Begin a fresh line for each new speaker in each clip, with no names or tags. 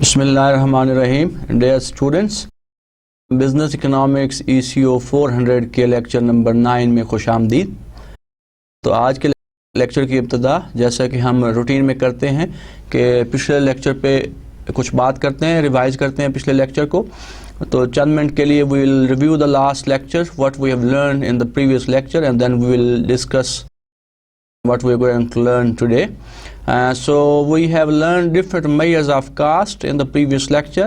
Bismillahirrahmanirrahim. Dear students, business economics ECO 400 के lecture number 9 में खुश आमदीद। तो आज के लेक्चर की इब्तिदा जैसा कि हम रूटीन में करते हैं कि पिछले लेक्चर पे कुछ बात करते हैं, रिवाइज करते हैं पिछले लेक्चर को। तो चंद मिनट के लिए we will review the last lecture, what we have learn in the previous lecture, and then we will discuss what we are going to learn today. So we have learned different measures of cost in the previous lecture.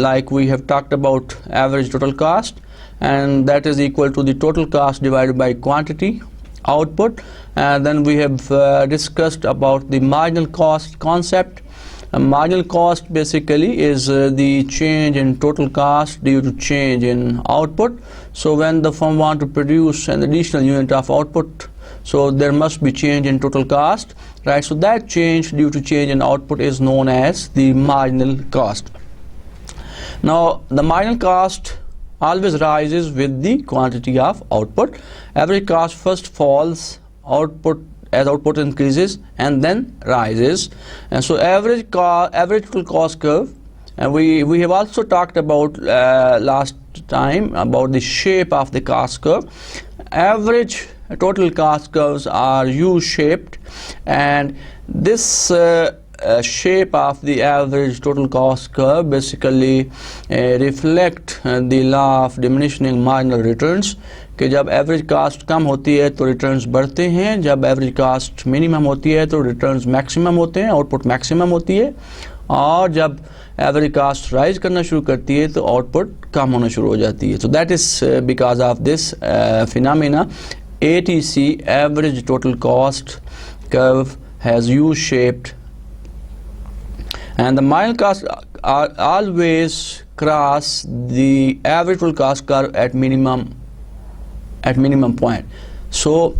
Like we have talked about average total cost, and that is equal to the total cost divided by quantity output. And then we have discussed about the marginal cost concept. Marginal cost basically is the change in total cost due to change in output. So when the firm want to produce an additional unit of output, so there must be change in total cost, right? So that change due to change in output is known as the marginal cost. Now the marginal cost always rises with the quantity of output. Average cost first falls as output increases and then rises. And so average total cost curve, and we have also talked about last time about the shape of the cost curve. Average total cost curves are U-shaped, and this shape of the average total cost curve basically reflect the law of diminishing marginal returns, कि जब average cast कम होती है तो returns बढ़ते हैं, जब average cast minimum होती है तो रिटर्न्स मैक्सिमम होते हैं, आउटपुट मैक्सिमम होती है, और जब एवरेज कास्ट राइज करना शुरू करती है तो आउटपुट कम होना शुरू हो जाती है. So that is because of this phenomena, ATC, average total cost curve, has U-shaped, and the marginal costs are always cross the average total cost curve at minimum point. So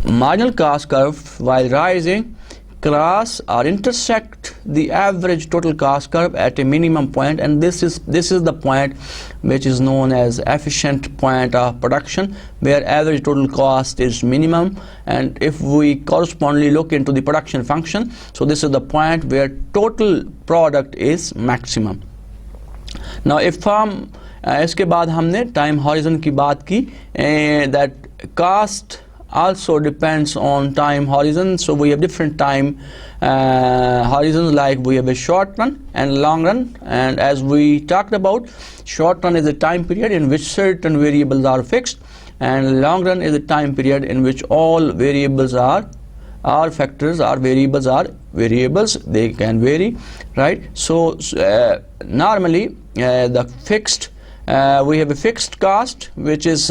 marginal cost curve while rising cross or intersect the average total cost curve at a minimum point, and this is the point which is known as efficient point of production, where average total cost is minimum, and if we correspondingly look into the production function, so this is the point where total product is maximum. Now if हम इसके बाद हमने time horizon की बात की, that cost also depends on time horizon. So we have different time horizons, like we have a short run and long run, and as we talked about, short run is a time period in which certain variables are fixed, and long run is a time period in which all variables are factors, are variables, they can vary, right? So normally the fixed, we have a fixed cost which is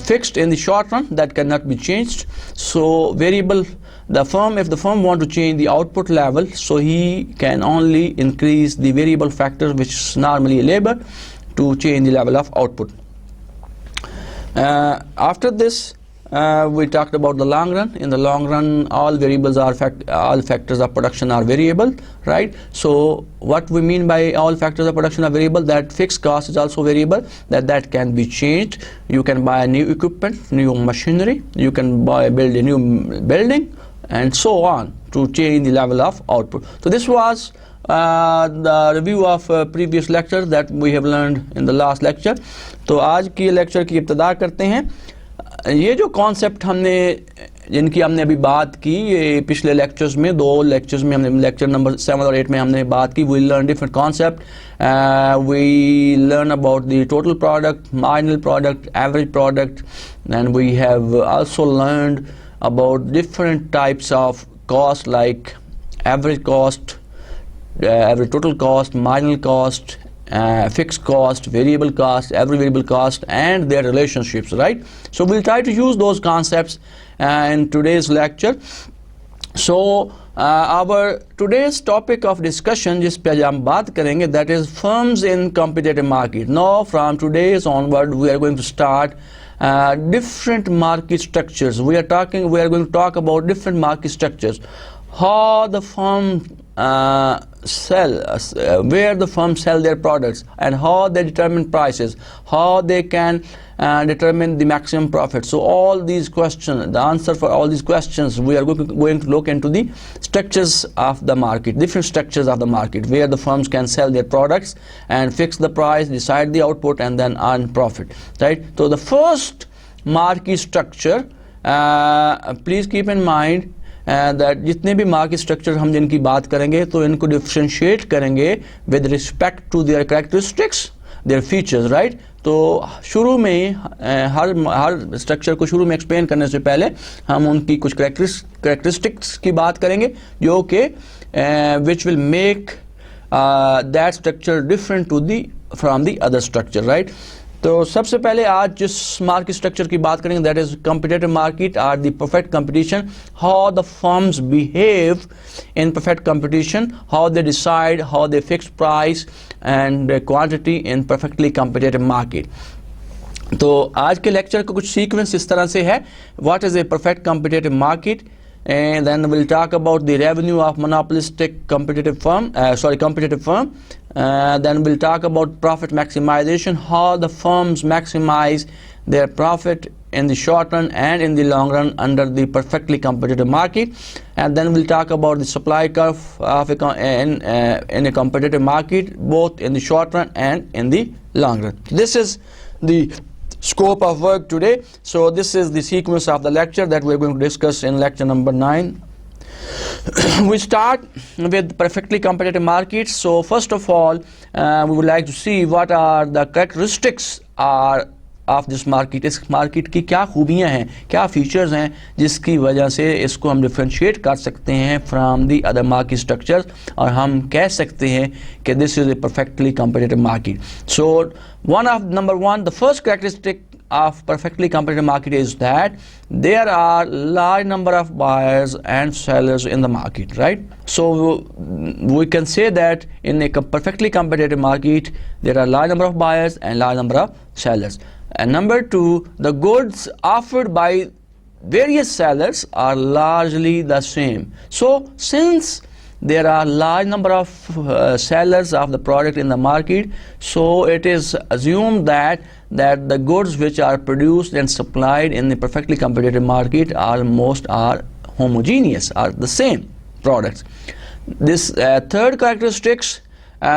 fixed in the short run, that cannot be changed. So variable, if the firm want to change the output level, so he can only increase the variable factor, which is normally labor, to change the level of output. After this we talked about the long run. In the long run, all variables are all factors of production are variable, right? So what we mean by all factors of production are variable, that fixed cost is also variable, that can be changed. You can buy new equipment, new machinery, you can build a new building, and so on, to change the level of output. So this was the review of previous lectures that we have learned in the last lecture. तो आज की lecture की इब्तिदा करते हैं. ये जो concept जिनकी हमने अभी बात की, ये पिछले लेक्चर्स में, 2 लेक्चर्स में, हमने लेक्चर नंबर 7 और 8 में हमने बात की. We learn different concept. We learn about the total product, marginal product, average product, and we have also learned about different types of cost, like average cost, average total cost, marginal cost, fixed cost, variable cost, every variable cost, and their relationships, right? So we'll try to use those concepts in today's lecture. So our today's topic of discussion, जिस पे आज हम बात करेंगे, that is firms in competitive market. Now from today's onward we are going to start different market structures. We are going to talk about different market structures, how the firm where the firms sell their products, and how they determine prices, how they can determine the maximum profit. So all these questions, the answer for all these questions, we are going to look into the structures of the market, different structures of the market, where the firms can sell their products and fix the price, decide the output, and then earn profit, right? So the first market structure, please keep in mind that जितने भी market structure हम जिनकी बात करेंगे तो इनको differentiate करेंगे with respect to their characteristics, their features, right? तो शुरू में हर स्ट्रक्चर को शुरू में एक्सप्लेन करने से पहले हम उनकी कुछ कैरेक्टरिस्टिक्स की बात करेंगे जो कि which will make that structure different to the from the other structure, right? तो सबसे पहले आज जिस मार्केट स्ट्रक्चर की बात करेंगे that is competitive market or the perfect competition, how the firms behave in perfect competition, how they decide, how they fix price and quantity in perfectly competitive market. तो आज के लेक्चर का कुछ sequence इस तरह से है, what is a perfect competitive market, and then we'll talk about the revenue of monopolistic competitive firm. Then we'll talk about profit maximization, how the firms maximize their profit in the short run and in the long run under the perfectly competitive market. And then we'll talk about the supply curve of in a competitive market, both in the short run and in the long run. This is the scope of work today. So this is the sequence of the lecture that we're going to discuss in lecture number 9. We start with perfectly competitive markets. So first of all, we would like to see what are the characteristics of this market. इस market की क्या खूबियाँ हैं, क्या features हैं जिसकी वजह से इसको हम डिफ्रेंशिएट कर सकते हैं from the other market structures और हम कह सकते हैं कि this is a perfectly competitive market. So number one, the first characteristic of perfectly competitive market is that there are large number of buyers and sellers in the market, right? So we can say that in a perfectly competitive market there are large number of buyers and large number of sellers. And number two, the goods offered by various sellers are largely the same. So since there are large number of sellers of the product in the market, so it is assumed that the goods which are produced and supplied in the perfectly competitive market are homogeneous, are the same products. This third characteristics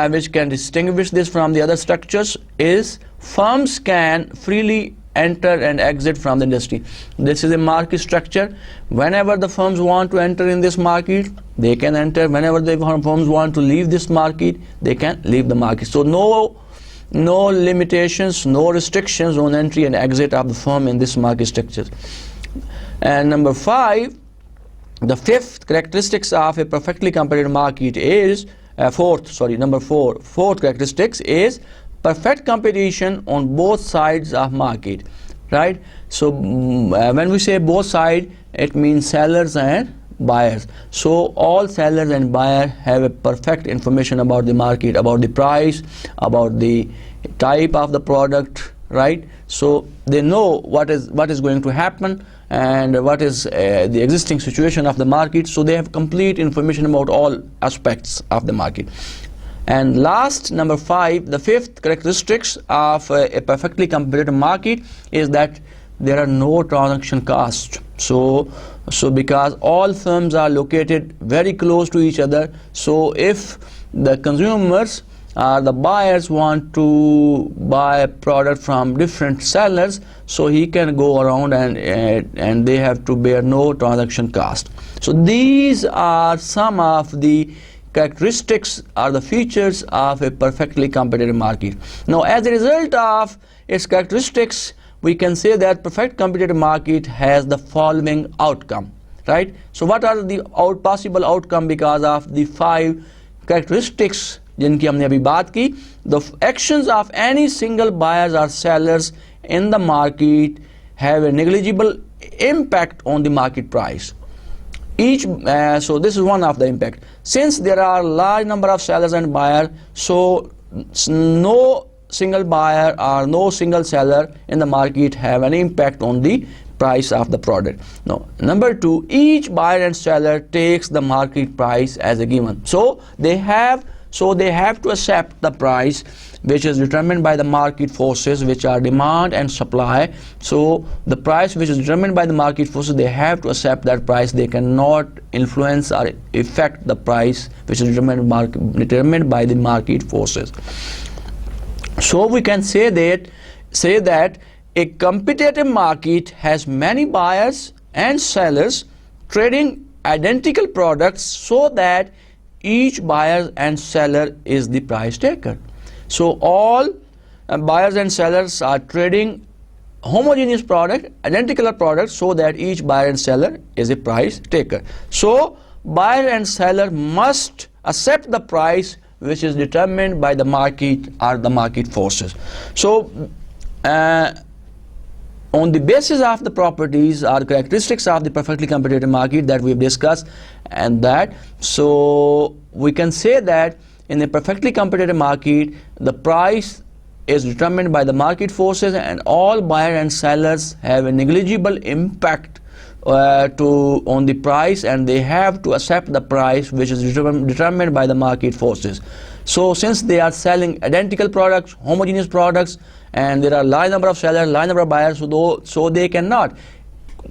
which can distinguish this from the other structures is firms can freely enter and exit from the industry. This is a market structure. Whenever the firms want to enter in this market, they can enter. Whenever the firms want to leave this market, they can leave the market. So no limitations, no restrictions on entry and exit of the firm in this market structure. And number 5, the fifth characteristics of a perfectly competitive market is fourth characteristics is perfect competition on both sides of market, right? So when we say both sides, it means sellers and buyers. So all sellers and buyers have a perfect information about the market, about the price, about the type of the product, right? So they know what is going to happen and what is the existing situation of the market. So they have complete information about all aspects of the market. And last, number 5, the fifth characteristics of a perfectly competitive market is that there are no transaction costs. So because all firms are located very close to each other, so if the consumers or the buyers want to buy a product from different sellers, so he can go around and they have to bear no transaction cost. So these are some of the characteristics are the features of a perfectly competitive market. Now, as a result of its characteristics, we can say that perfect competitive market has the following outcome, right? So what are the possible outcome because of the 5 characteristics जिनकी हमने अभी बात की? The actions of any single buyers or sellers in the market have a negligible impact on the market price. So this is one of the impact. Since there are large number of sellers and buyers, so no single buyer or no single seller in the market have any impact on the price of the product. No. Number two, each buyer and seller takes the market price as a given. So they have to accept the price which is determined by the market forces, which are demand and supply. So the price which is determined by the market forces, they have to accept that price. They cannot influence or affect the price which is determined by the market forces. So we can say that a competitive market has many buyers and sellers trading identical products, so that each buyer and seller is the price taker. So all buyers and sellers are trading homogeneous product, identical products, so that each buyer and seller is a price taker. So buyer and seller must accept the price which is determined by the market or the market forces. So on the basis of the properties or characteristics of the perfectly competitive market that we've discussed, and that, so we can say that in a perfectly competitive market, the price is determined by the market forces, and all buyer and sellers have a negligible impact on the price, and they have to accept the price which is determined by the market forces. So since they are selling identical products, homogeneous products, and there are large number of sellers, large number of buyers, so they cannot,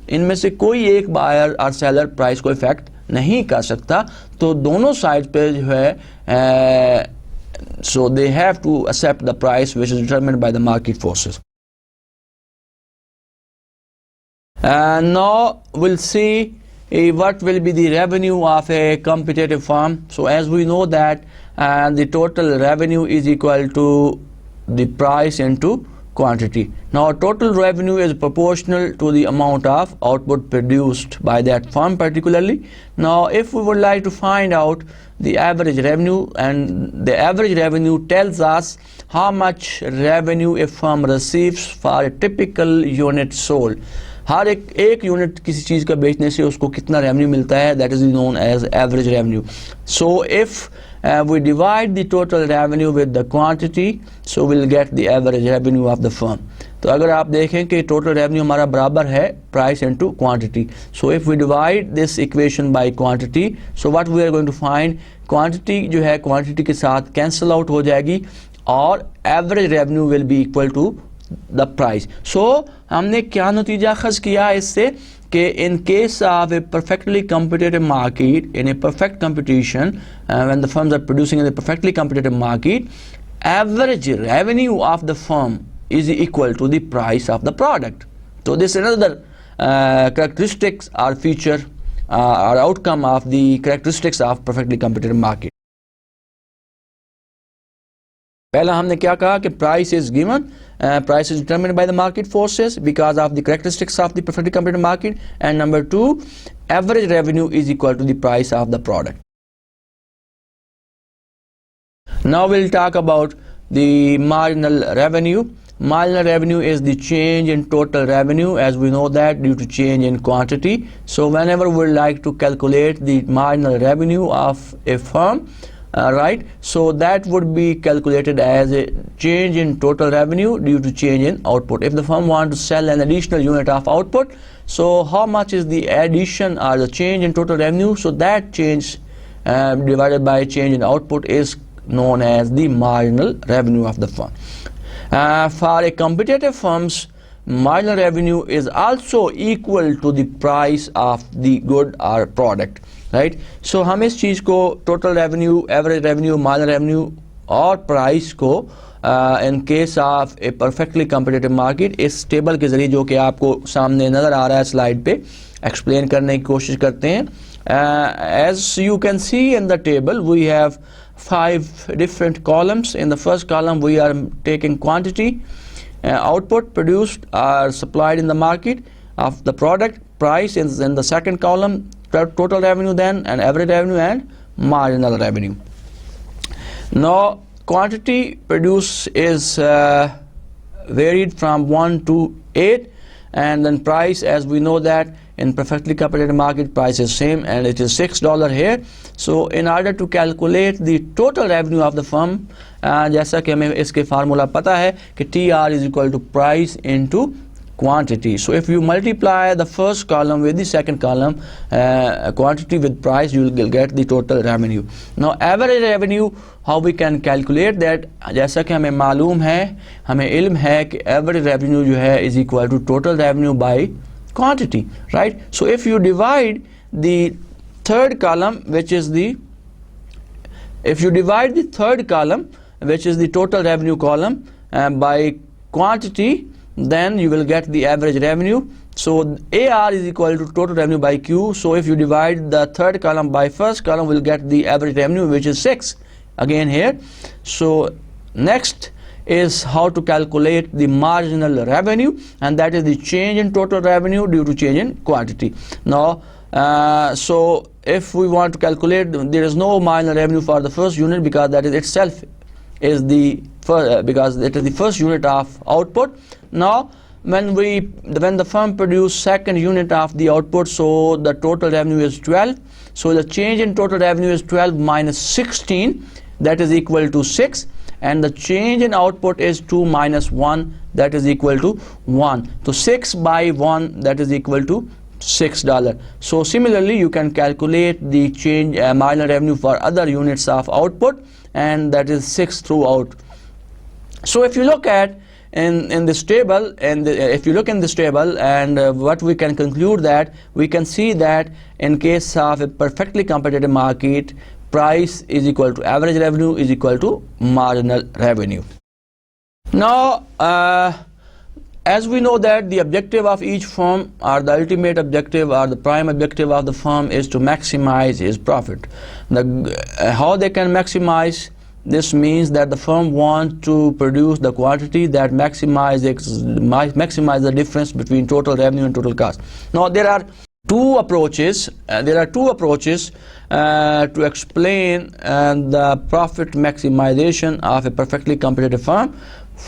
इनमें से कोई एक buyer और seller price को affect नहीं कर सकता. तो दोनों sides पे जो है so they have to accept the price which is determined by the market forces. Now we'll see what will be the revenue of a competitive firm. So as we know that the total revenue is equal to the price into quantity. Now total revenue is proportional to the amount of output produced by that firm particularly. Now if we would like to find out the average revenue, and the average revenue tells us how much revenue a firm receives for a typical unit sold. हर एक unit किसी चीज़ का बेचने से उसको कितना revenue मिलता है, that is known as average revenue. So if we divide the total revenue with the quantity, so we'll get the average revenue of the firm. तो अगर आप देखें कि total revenue हमारा बराबर है price into quantity. So if we divide this equation by quantity, so what we are going to find, quantity जो है quantity के साथ cancel out हो जाएगी, और average revenue will be equal to the price. So हमने क्या नतीजा खज किया इससे कि in case of a perfectly competitive market, in a perfect competition, when the firms are producing in a perfectly competitive market, average revenue of the firm is equal to the price of the product. So this is another characteristics or feature or outcome of the characteristics of perfectly competitive market. पहला हमने क्या कहा कि price is given, price is determined by the market forces because of the characteristics of the perfectly competitive market, and number two, average revenue is equal to the price of the product. Now we'll talk about the marginal revenue. Marginal revenue is the change in total revenue, as we know that, due to change in quantity. So whenever we like to calculate the marginal revenue of a firm, right, so that would be calculated as a change in total revenue due to change in output. If the firm wants to sell an additional unit of output, so how much is the addition or the change in total revenue? So that change divided by change in output is known as the marginal revenue of the firm. For a competitive firm's marginal revenue is also equal to the price of the good or product. Right? So हम इस चीज़ को total revenue, average revenue, marginal revenue और price को in case of a perfectly competitive market इस table के ज़रिए, जो कि आपको सामने नज़र आ रहा है slide पे, explain करने की कोशिश करते हैं. As you can see in the table, we have 5 different columns. In the first column we are taking quantity, output produced or supplied in the market of the product, price is in the second column, total revenue then, and average revenue and marginal revenue. Now quantity produced is varied from 1 to 8. and then price, as we know that in perfectly competitive market, price is same and it is $6 here. So in order to calculate the total revenue of the firm, जैसा कि हमें इसके formula पता है कि TR is equal to price into quantity. So if you multiply the first column with the second column, quantity with price, you will get the total revenue. Now average revenue, how we can calculate that? जैसा कि हमें मालूम है, हमें इल्म है कि average revenue जो है is equal to total revenue by quantity, right? So if you divide the third column, which is the total revenue column by quantity, then you will get the average revenue. So AR is equal to total revenue by Q. So if you divide the third column by first column, we'll get the average revenue, which is 6 again here. So next is how to calculate the marginal revenue, and that is the change in total revenue due to change in quantity. Now so if we want to calculate, there is no marginal revenue for the first unit because that is itself is the because it is the first unit of output. Now when the firm produce second unit of the output, so the total revenue is 12. So the change in total revenue is 12 minus 16, that is equal to 6, and the change in output is 2 minus 1, that is equal to 1. So 6 by 1, that is equal to $6. So similarly you can calculate the change marginal revenue for other units of output, and that is 6 throughout. So if you look at in this table, and if you look in this table, and what we can conclude, that we can see that in case of a perfectly competitive market, price is equal to average revenue is equal to marginal revenue. Now as we know that the objective of each firm, or the ultimate objective or the prime objective of the firm, is to maximize its profit. How they can maximize? This means that the firm wants to produce the quantity that maximize the difference between total revenue and total cost. Now there are two approaches. To explain the profit maximization of a perfectly competitive firm.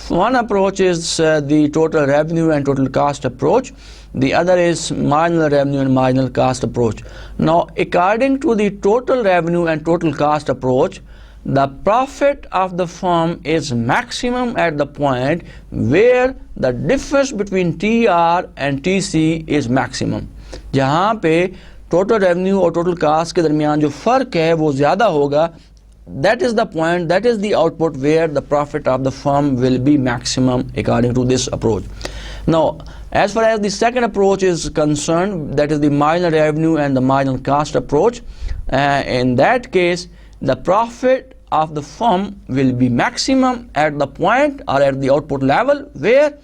One approach is the total revenue and total cost approach. The other is marginal revenue and marginal cost approach. Now according to the total revenue and total cost approach, the profit of the firm is maximum at the point where the difference between TR and TC is maximum. जहाँ पे total revenue और total cost के दरमियान जो फ़र्क है वो ज़्यादा होगा, that is the point, that is the output where the profit of the firm will be maximum according to this approach. Now as far as the second approach is concerned, that is the marginal revenue and the marginal cost approach, in that case the profit of the firm will be maximum at the point or at the output level where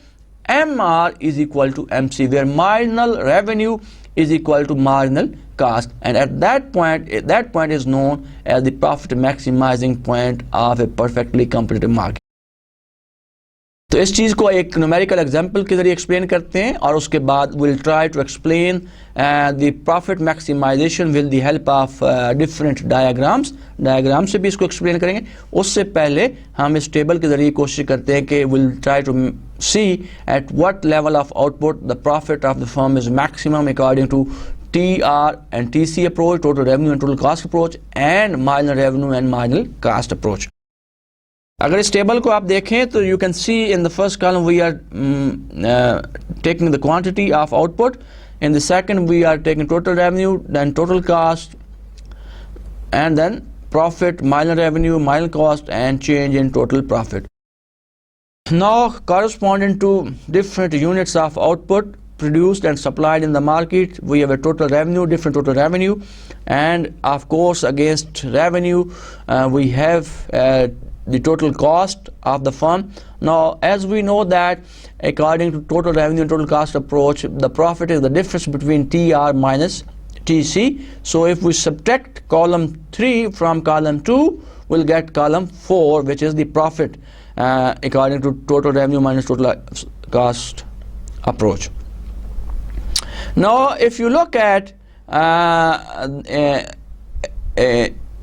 MR is equal to MC, where marginal revenue is equal to marginal cost, and at that point is known as the profit maximizing point of a perfectly competitive market. तो इस चीज़ को एक numerical example के जरिए explain करते हैं, और उसके बाद will try to explain the profit maximisation with the help of different diagram से भी इसको एक्सप्लेन करेंगे. उससे पहले हम इस टेबल के जरिए कोशिश करते हैं कि will try to see at what level of output the profit of the firm is maximum according to TR and TC approach, total revenue and total cost approach, and marginal revenue and marginal cost approach. अगर इस table को आप देखें तो you can see in the first column we are taking the quantity of output. In the second we are taking total revenue, then total cost, and then profit, marginal revenue, marginal cost, and change in total profit. Now corresponding to different units of output produced and supplied in the market, we have a total revenue, different total revenue, and of course against revenue we have the total cost of the firm. Now as we know that according to total revenue and total cost approach, the profit is the difference between TR minus TC. So if we subtract column 3 from column 2, we'll get column 4, which is the profit according to total revenue minus total cost approach. Now if you look at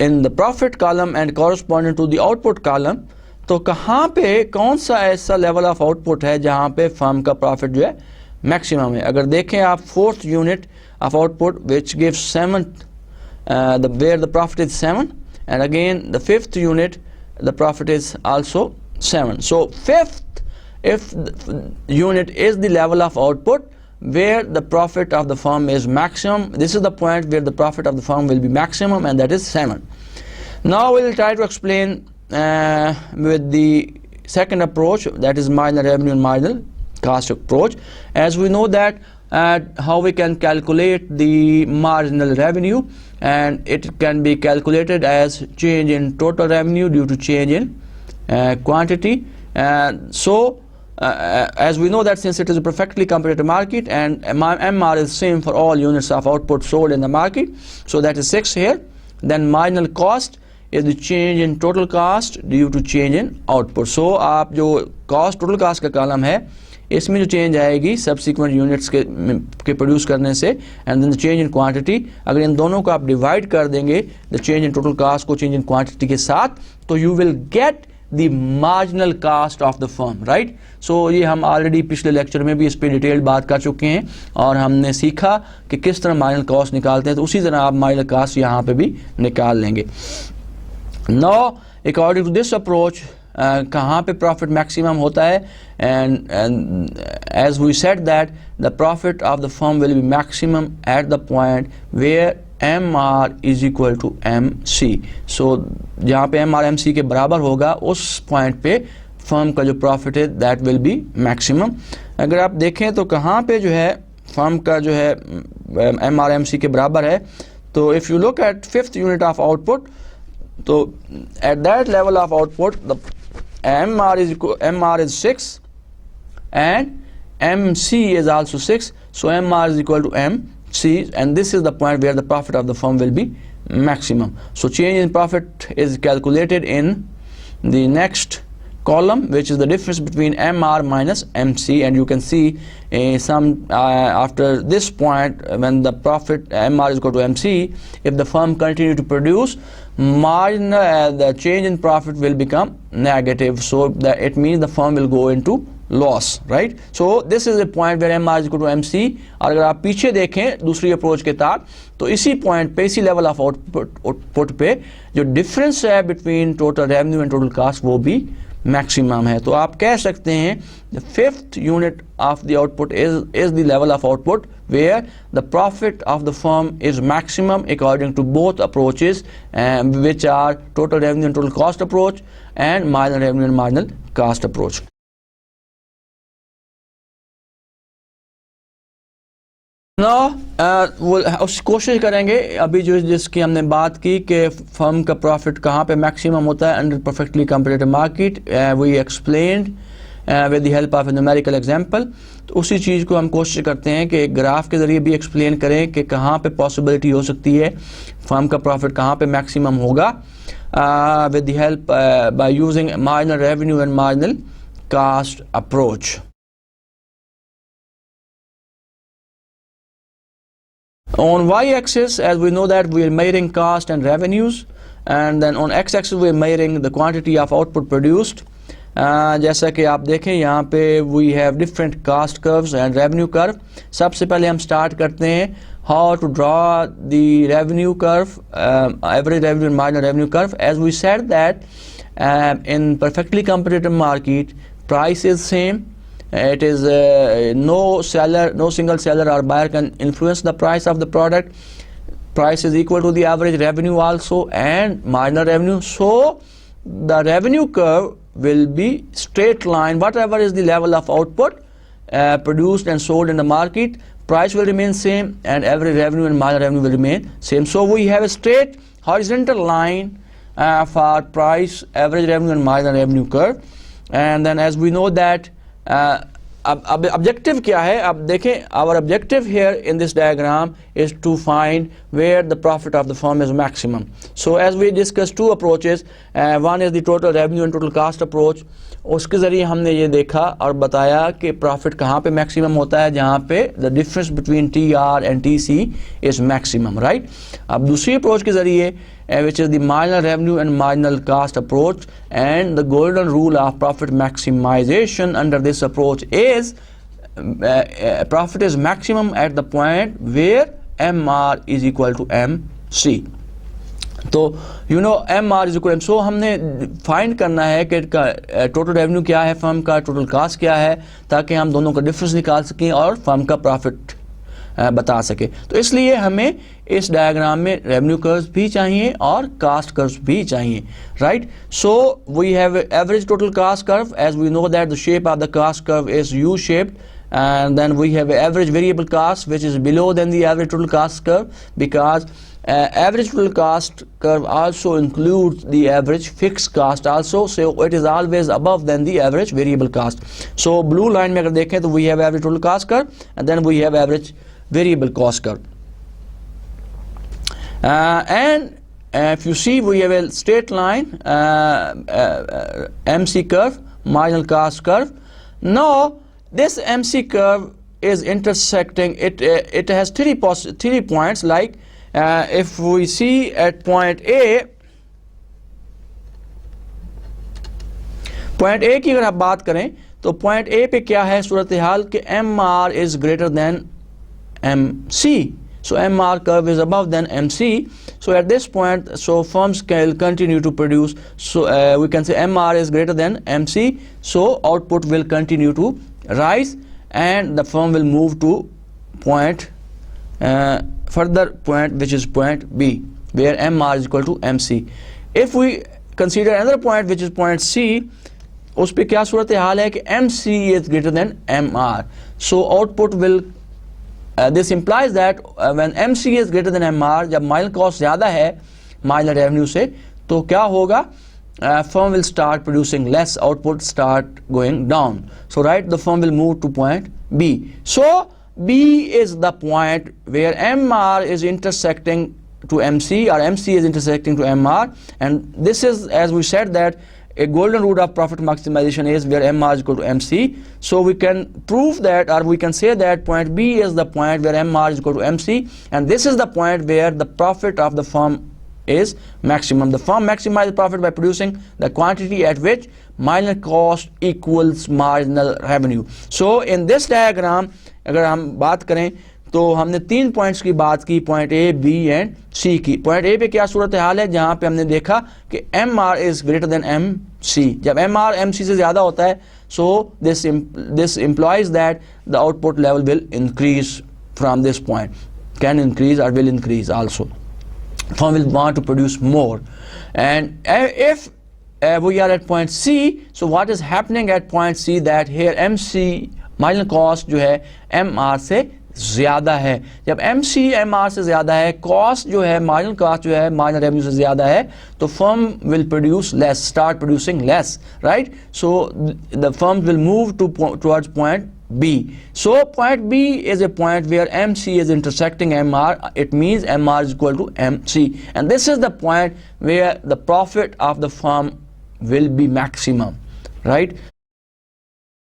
in the profit column and corresponding to the output column, तो कहाँ पे कौन सा ऐसा level of output है जहाँ पे firm का प्रॉफिट जो है मैक्सिमम है। अगर देखें आप fourth unit of output which gives 7 where the profit is 7, and again the fifth unit the profit is also 7. So fifth, if the unit is the level of output where the profit of the firm is maximum, this is the point where the profit of the firm will be maximum, and that is 7. Now we will try to explain with the second approach, that is marginal revenue and marginal cost approach. As we know that how we can calculate the marginal revenue, and it can be calculated as change in total revenue due to change in quantity. And so as we know that since it is a perfectly competitive market and MR is same for all units of output sold in the market, so that is 6 here. Then marginal cost is the change in total cost due to change in output. So आप जो cost total cost का column है इसमें जो change आएगी subsequent units के produce करने से, and then the change in quantity, अगर इन दोनों को आप डिवाइड कर देंगे the change in total cost को चेंज इन क्वांटिटी के साथ, तो you will get the marginal cost of the firm, right. So ये हम ऑलरेडी पिछले लेक्चर में भी इस पर डिटेल्ड बात कर चुके हैं और हमने सीखा कि किस तरह मार्जिनल कॉस्ट निकालते हैं, तो उसी तरह आप मार्जिनल कास्ट यहाँ पे भी निकाल लेंगे। Now according to this approach कहाँ पे प्रॉफिट मैक्सिमम होता है, and as we said that the profit of the firm will be maximum at the point where MR is equal to MC। So जहाँ पे MR MC के बराबर होगा उस पॉइंट पे फर्म का जो प्रॉफिट है दैट विल बी मैक्सिमम। अगर आप देखें तो कहाँ पे जो है फर्म का जो है MR MC के बराबर है, तो if you look at fifth unit of output, तो at that level of output the MR is 6 and MC is also 6, so MR is equal to MC, and this is the point where the profit of the firm will be maximum. So change in profit is calculated in the next column, which is the difference between MR minus MC, and you can see after this point when the profit MR is equal to MC, if the firm continue to produce, the change in profit will become negative, so that it means the firm will go into loss, right? So this is a point where MR is equal to MC। और अगर आप पीछे देखें दूसरी approach के तहत, तो इसी पॉइंट पे, इसी लेवल ऑफ आउटपुट पे जो डिफरेंस है between total revenue and total cost वो भी मैक्सिमम है। तो आप कह सकते हैं the fifth unit of the output is the level of output where the profit of the firm is maximum according to both approaches which are total revenue and total cost approach and marginal revenue and marginal cost approach. उस कोशिश करेंगे अभी जो जिसकी हमने बात की कि फर्म का प्रॉफिट कहाँ पे मैक्सिमम होता है under perfectly competitive market, we explained with the help of a numerical example. तो उसी चीज़ को हम कोशिश करते हैं कि ग्राफ के ज़रिए भी एक्सप्लेन करें कि कहाँ पे पॉसिबिलिटी हो सकती है फर्म का प्रॉफिट कहाँ पे मैक्सिमम होगा with the help by using marginal revenue and marginal cost approach. On y-axis, as we know that we are measuring cost and revenues, and then on x-axis we are measuring the quantity of output produced. जैसा कि आप देखें यहाँ पे we have different cost curves and revenue curve। सबसे पहले हम start करते हैं how to draw the revenue curve, average revenue and marginal revenue curve। As we said that in perfectly competitive market, price is same. It is no single seller or buyer can influence the price of the product. Price is equal to the average revenue also and marginal revenue. So the revenue curve will be straight line. Whatever is the level of output produced and sold in the market, price will remain same and average revenue and marginal revenue will remain same. So we have a straight horizontal line for price, average revenue and marginal revenue curve. And then as we know that अब objective क्या है, अब देखें our objective here in this diagram is to find where the profit of the firm is maximum. So as we discussed two approaches, one is the total revenue and total cost approach। उसके ज़रिए हमने ये देखा और बताया कि profit कहाँ पे मैक्सिमम होता है, जहाँ पे the difference between TR and TC is maximum, right? अब दूसरी अप्रोच के ज़रिए which is the marginal revenue and marginal cost approach, and the golden rule of profit maximization under this approach is profit is maximum at the point where MR is equal to MC. तो you know MR is equal, so हमने find करना है कि total revenue क्या है firm का, total cast क्या है, ताकि हम दोनों का डिफरेंस निकाल सकें और फर्म का प्रॉफिट बता सके। तो इसलिए हमें इस डायग्राम में रेवेन्यू कर्व्स भी चाहिए और कास्ट कर्व्स भी चाहिए, right. So we have average total cost curve, as we know that the shape of the cost curve is U shaped, and then we have average variable cost which is below than the average total cost curve, because average total cost curve also includes the average fixed cost also, so it is always above than the average variable cost. So blue line में अगर देखें तो we have average total cost curve and then we have average variable cost curve, and if you see we have a straight line MC curve, marginal cost curve. Now this MC curve is intersecting, it has three points, like if we see at point A की अगर आप बात करें तो point A पे क्या है सूरत हाल कि MR is greater than MC, so MR curve is above than MC. So at this point, so firms can continue to produce, so we can say MR is greater than MC, so output will continue to rise and the firm will move to point further point, which is point B, where MR is equal to MC. If we consider another point which is point C, उस पे क्या सूरत हाल है कि MC is greater than MR, so output will this implies that when MC is greater than MR, जब marginal cost ज़्यादा है marginal revenue से, तो क्या होगा, firm will start producing less, output start going down, so right, the firm will move to point B. So B is the point where MR is intersecting to MC or MC is intersecting to MR, and this is, as we said, that a golden rule of profit maximization is where MR is equal to MC. So we can prove that, or we can say that point B is the point where MR is equal to MC, and this is the point where the profit of the firm is maximum. The firm maximizes profit by producing the quantity at which marginal cost equals marginal revenue. So in this diagram अगर हम बात करें तो हमने 3 points की बात की, point A, B and C की। पॉइंट A पे क्या सूरत हाल है, जहाँ पे हमने देखा कि MR is greater then MC। जब MR MC से ज़्यादा होता है, so this implies that the output level will increase from this point, can increase or will increase also. Firm will want to produce more, and if we are at point C, so what is happening at point C, that here MC marginal cost जो है MR से ज़्यादा है। जब MC MR से ज़्यादा है, cost जो है marginal cost जो है marginal revenue से ज़्यादा है, तो firm will produce less, start producing less, right? So the firm will move towards point B. So point B is a point where MC is intersecting MR. It means MR is equal to MC, and this is the point where the profit of the firm will be maximum, right?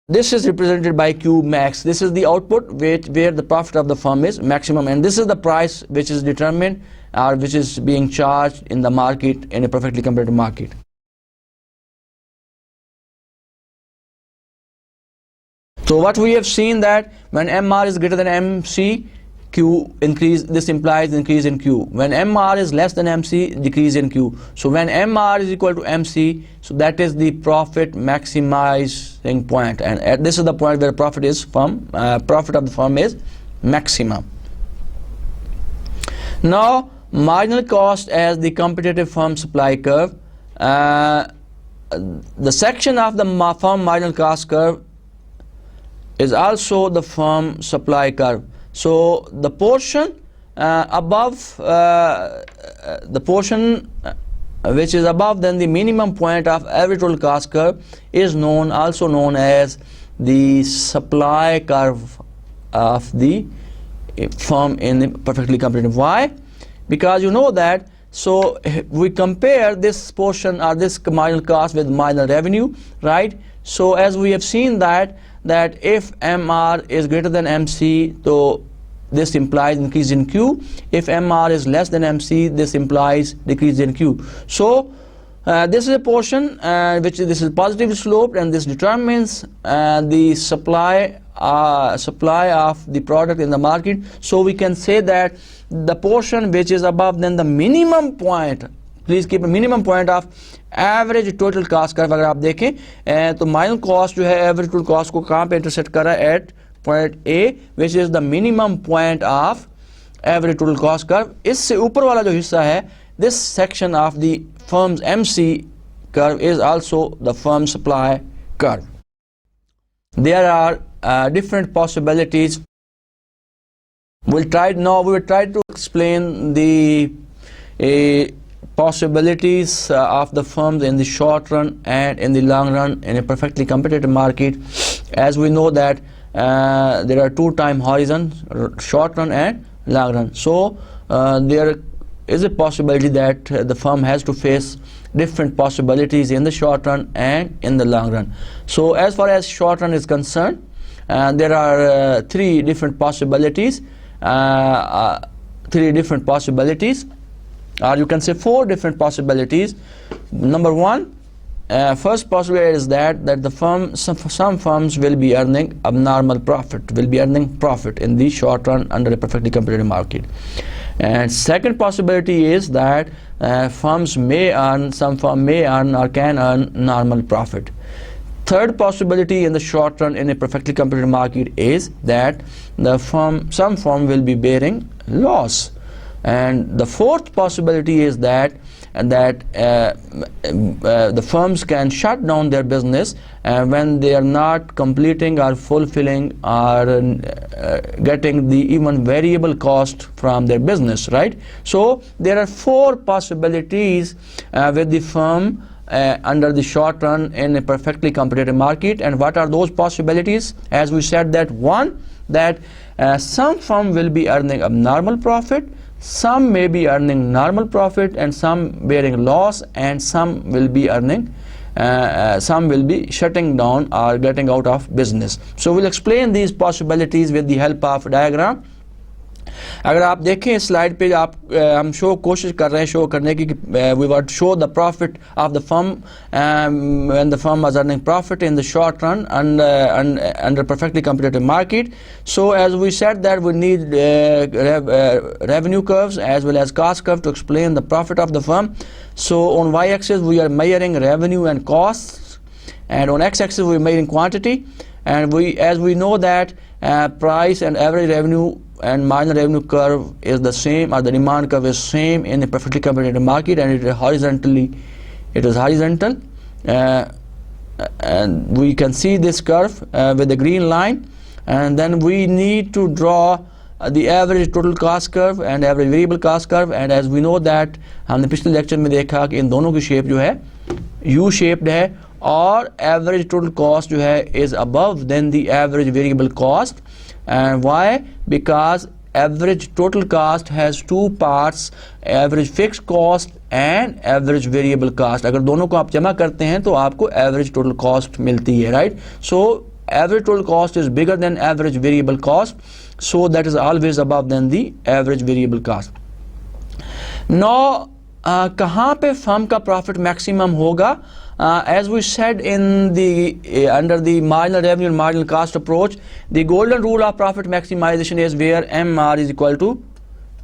This is represented by Q max. This is the output where the profit of the firm is maximum, and this is the price which is determined or which is being charged in the market, in a perfectly competitive market. So what we have seen that when MR is greater than MC, Q increase, this implies increase in Q. When MR is less than MC, decrease in Q. So when MR is equal to MC, so that is the profit maximizing point, and this is the point where profit of the firm is maximum. Now marginal cost as the competitive firm supply curve. The section of the firm marginal cost curve is also the firm supply curve. So the portion above the portion which is above than the minimum point of every total cost curve is also known as the supply curve of the firm in the perfectly competitive. Why? Because you know that, so we compare this portion or this marginal cost with marginal revenue, right? So as we have seen that if MR is greater than MC, so this implies increase in Q. If MR is less than MC, this implies decrease in Q. So this is a portion this is positively sloped, and this determines the supply supply of the product in the market. So we can say that the portion which is above than the minimum point, please keep a minimum point of average total cost curve. अगर आप देखें तो marginal cost जो है average total cost को कहाँ पे intersect कर रहा है, at point A, which is the minimum point of average total cost curve. इससे ऊपर वाला जो हिस्सा है, this section of the firm's MC curve is also the firm supply curve. There are different possibilities. We will try to explain the possibilities of the firms in the short run and in the long run in a perfectly competitive market. As we know that there are two time horizons, short run and long run. So there is a possibility that the firm has to face different possibilities in the short run and in the long run. So as far as short run is concerned, there are three different possibilities, or you can say four different possibilities. Number one, first possibility is that the firm, some firms will be earning abnormal profit, profit in the short run under a perfectly competitive market. And second possibility is that firms may earn, some firm may earn or can earn normal profit. Third possibility in the short run in a perfectly competitive market is that some firm will be bearing loss. And the fourth possibility is that the firms can shut down their business when they are not completing or fulfilling or getting the even variable cost from their business, right? So there are four possibilities with the firm under the short run in a perfectly competitive market. And what are those possibilities? As we said, that one, that some firm will be earning abnormal profit, some may be earning normal profit, and some bearing loss, and some will be earning, some will be shutting down or getting out of business. So we'll explain these possibilities with the help of diagram. अगर आप देखें इस slide पे, आप हम कोशिश कर रहे हैं शो करने की, we want to show the profit of the firm when the firm was earning profit in the short run and under perfectly competitive market. So as we said that we need revenue curves as well as cost curve to explain the profit of the firm. So on y-axis we are measuring revenue and costs, and on x-axis we are measuring quantity. And as we know that price and average revenue and marginal revenue curve is the same, or the demand curve is same in a perfectly competitive market, and it is horizontal, and we can see this curve with the green line. And then we need to draw the average total cost curve and average variable cost curve. And as we know that हमने पिछले lecture में देखा कि इन दोनों की shape जो है U shaped है, और average total cost जो है is above than the average variable cost. And why? Because average total cost has two parts, average fixed cost and average variable cost. अगर दोनों को आप जमा करते हैं तो आपको average total cost मिलती है, right? So average total cost is bigger than average variable cost, so that is always above than the average variable cost. Now कहाँ पे फर्म का प्रॉफिट मैक्सिमम होगा? As we said in the under the marginal revenue and marginal cost approach, the golden rule of profit maximization is where MR is equal to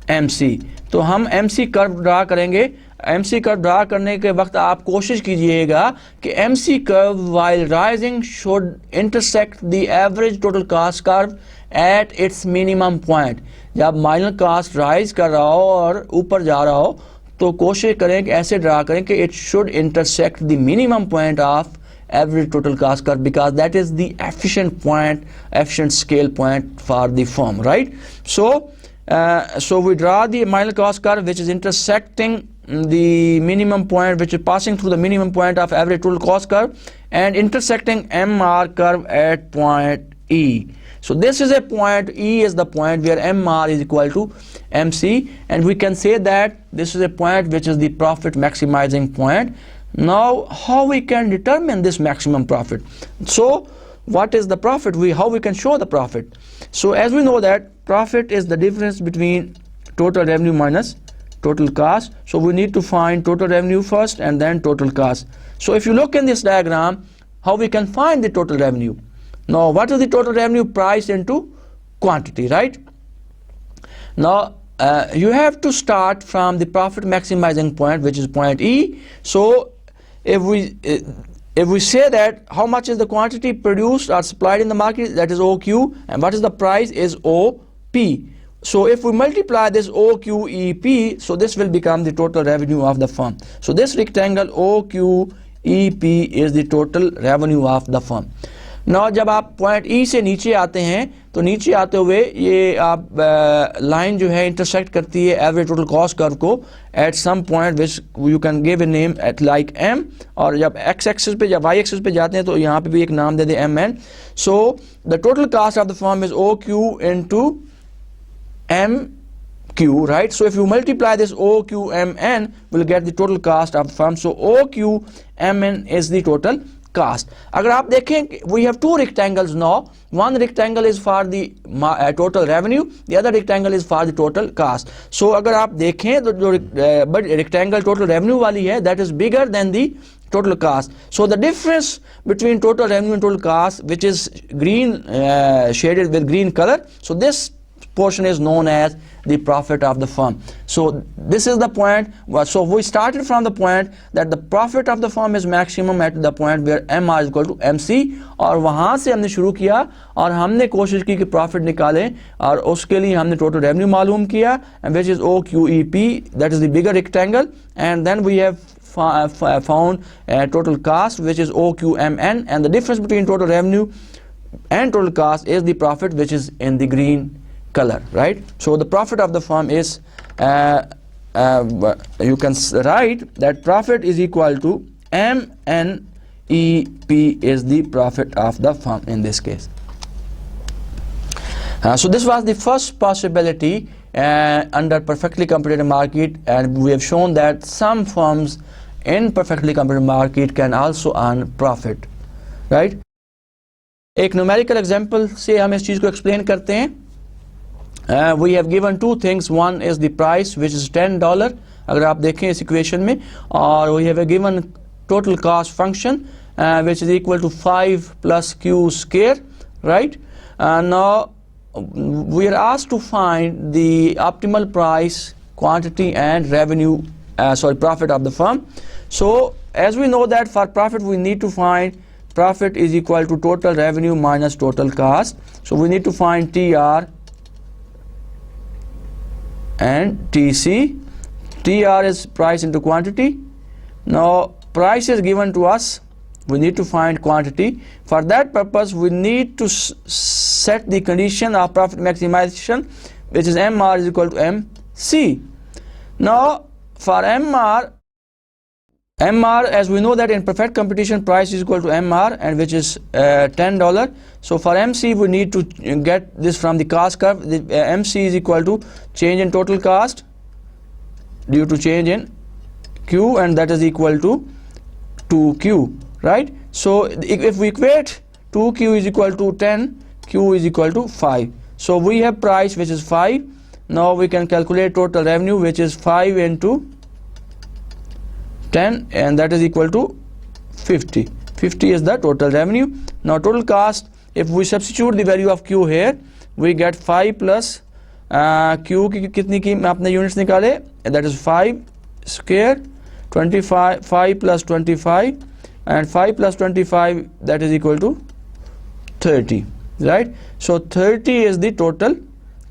MC. तो हम MC curve draw करेंगे. MC curve draw करने के वक्त आप कोशिश कीजिएगा कि MC curve while rising should intersect the average total cost curve at its minimum point. जब marginal cost rise कर रहा हो और ऊपर जा रहा हो तो कोशिश करें कि ऐसे ड्रा करें कि it should intersect the minimum point of average total cost curve, because that is the efficient scale point for the firm, right? So we draw the marginal cost curve which is intersecting the minimum point, which is passing through the minimum point of average total cost curve and intersecting MR curve at point E. So this is a point, E is the point where MR is equal to MC, and we can say that this is a point which is the profit maximizing point. Now how we can determine this maximum profit? So what is the profit? How we can show the profit? So as we know that profit is the difference between total revenue minus total cost. So we need to find total revenue first and then total cost. So if you look in this diagram, how we can find the total revenue? Now what is the total revenue? Price into quantity, right? Now you have to start from the profit maximizing point, which is point E. So if we say that how much is the quantity produced or supplied in the market, that is OQ, and what is the price is OP. So if we multiply this OQEP, so this will become the total revenue of the firm. So this rectangle OQEP is the total revenue of the firm. Now जब आप point ई से नीचे आते हैं तो नीचे आते हुए ये आप लाइन जो है इंटरसेक्ट करती है एवरेज टोटल कॉस्ट कर्व को at some point which you can give a name at like M, और जब एक्स एक्सिस पे या वाई एक्सिस पे जाते हैं तो यहाँ पे भी एक नाम दे दे M N. So the total cost of the firm is O Q into M Q, right? So if you multiply this OQMN, we'll get the total cost of the firm. So OQMN is the total cost. अगर आप देखें, we have two rectangles now. One rectangle is for the total revenue, the other rectangle is for the total cost. So अगर आप देखें तो जो but rectangle total revenue वाली है, that is bigger than the total cost. So the difference between total revenue and total cost, which is green shaded with green color, so this portion is known as the profit of the firm. So this is the point. So we started from the point that the profit of the firm is maximum at the point where MR is equal to MC, और वहाँ से हमने शुरू किया और हमने कोशिश की कि प्रॉफिट निकालें, और उसके लिए हमने टोटल रेवेन्यू मालूम किया, and which is OQEP, that is the bigger rectangle, and then we have found total cost, which is OQMN, and the difference between total revenue and total cost is the profit, which is in the green color, right? So the profit of the firm is you can write that profit is equal to MNEP is the profit of the firm in this case. So this was the first possibility under perfectly competitive market, and we have shown that some firms in perfectly competitive market can also earn profit, right? एक numerical example से हम इस चीज को explain करते हैं. We have given two things. One is the price, which is $10 अगर आप देखें इस equation में, और we have a given total cost function which is equal to 5 plus Q square, right? Now we are asked to find the optimal price, quantity and revenue, profit of the firm. So as we know that for profit we need to find profit is equal to total revenue minus total cost. So we need to find TR and TC. TR is price into quantity. Now price is given to us, we need to find quantity. For that purpose we need to set the condition of profit maximization, which is MR is equal to MC. Now for MR, as we know that in perfect competition price is equal to MR, and which is $10. So for MC we need to get this from the cost curve. The MC is equal to change in total cost due to change in Q, and that is equal to 2Q, right? So if we equate 2Q is equal to 10, Q is equal to 5. So we have price, which is 5. Now we can calculate total revenue, which is 5 into 10, and that is equal to 50. 50 is the total revenue. Now total cost, if we substitute the value of Q here, we get 5 plus Q की कितनी की आपने units निकाले, that is 5 square, 25, 5 plus 25, and 5 plus 25, that is equal to 30, right? So 30 is the total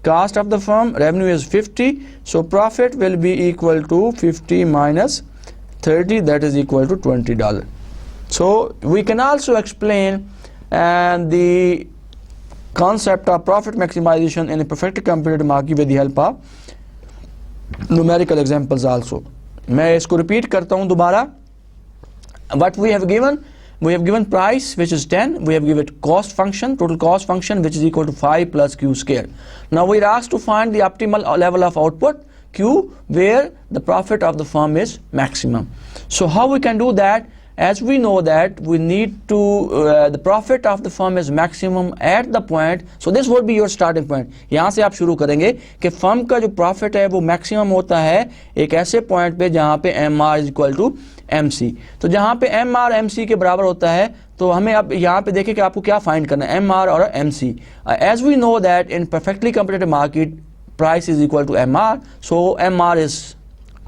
cost of the firm, revenue is 50, so profit will be equal to 50 minus 30, that is equal to $20. So we can also explain the concept of profit maximization in a perfectly competitive market with the help of numerical examples also. मैं इसको repeat करता हूँ दोबारा. What we have given price, which is 10. We have given cost function, total cost function, which is equal to 5 plus Q square. Now we are asked to find the optimal level of output, Q, where the profit of the firm is maximum. So how we can do that? as we know that we need to the profit of the firm is maximum at the point, so this would be your starting point. यहाँ से आप शुरू करेंगे कि firm का जो profit है वो मैक्सिमम होता है एक ऐसे पॉइंट पे जहाँ पे MR is equal to MC. तो जहाँ पे MR MC के बराबर होता है तो हमें अब यहाँ पे देखें कि आपको क्या फाइंड करना है, MR और MC. As we know that in perfectly competitive market price is equal to MR, so MR is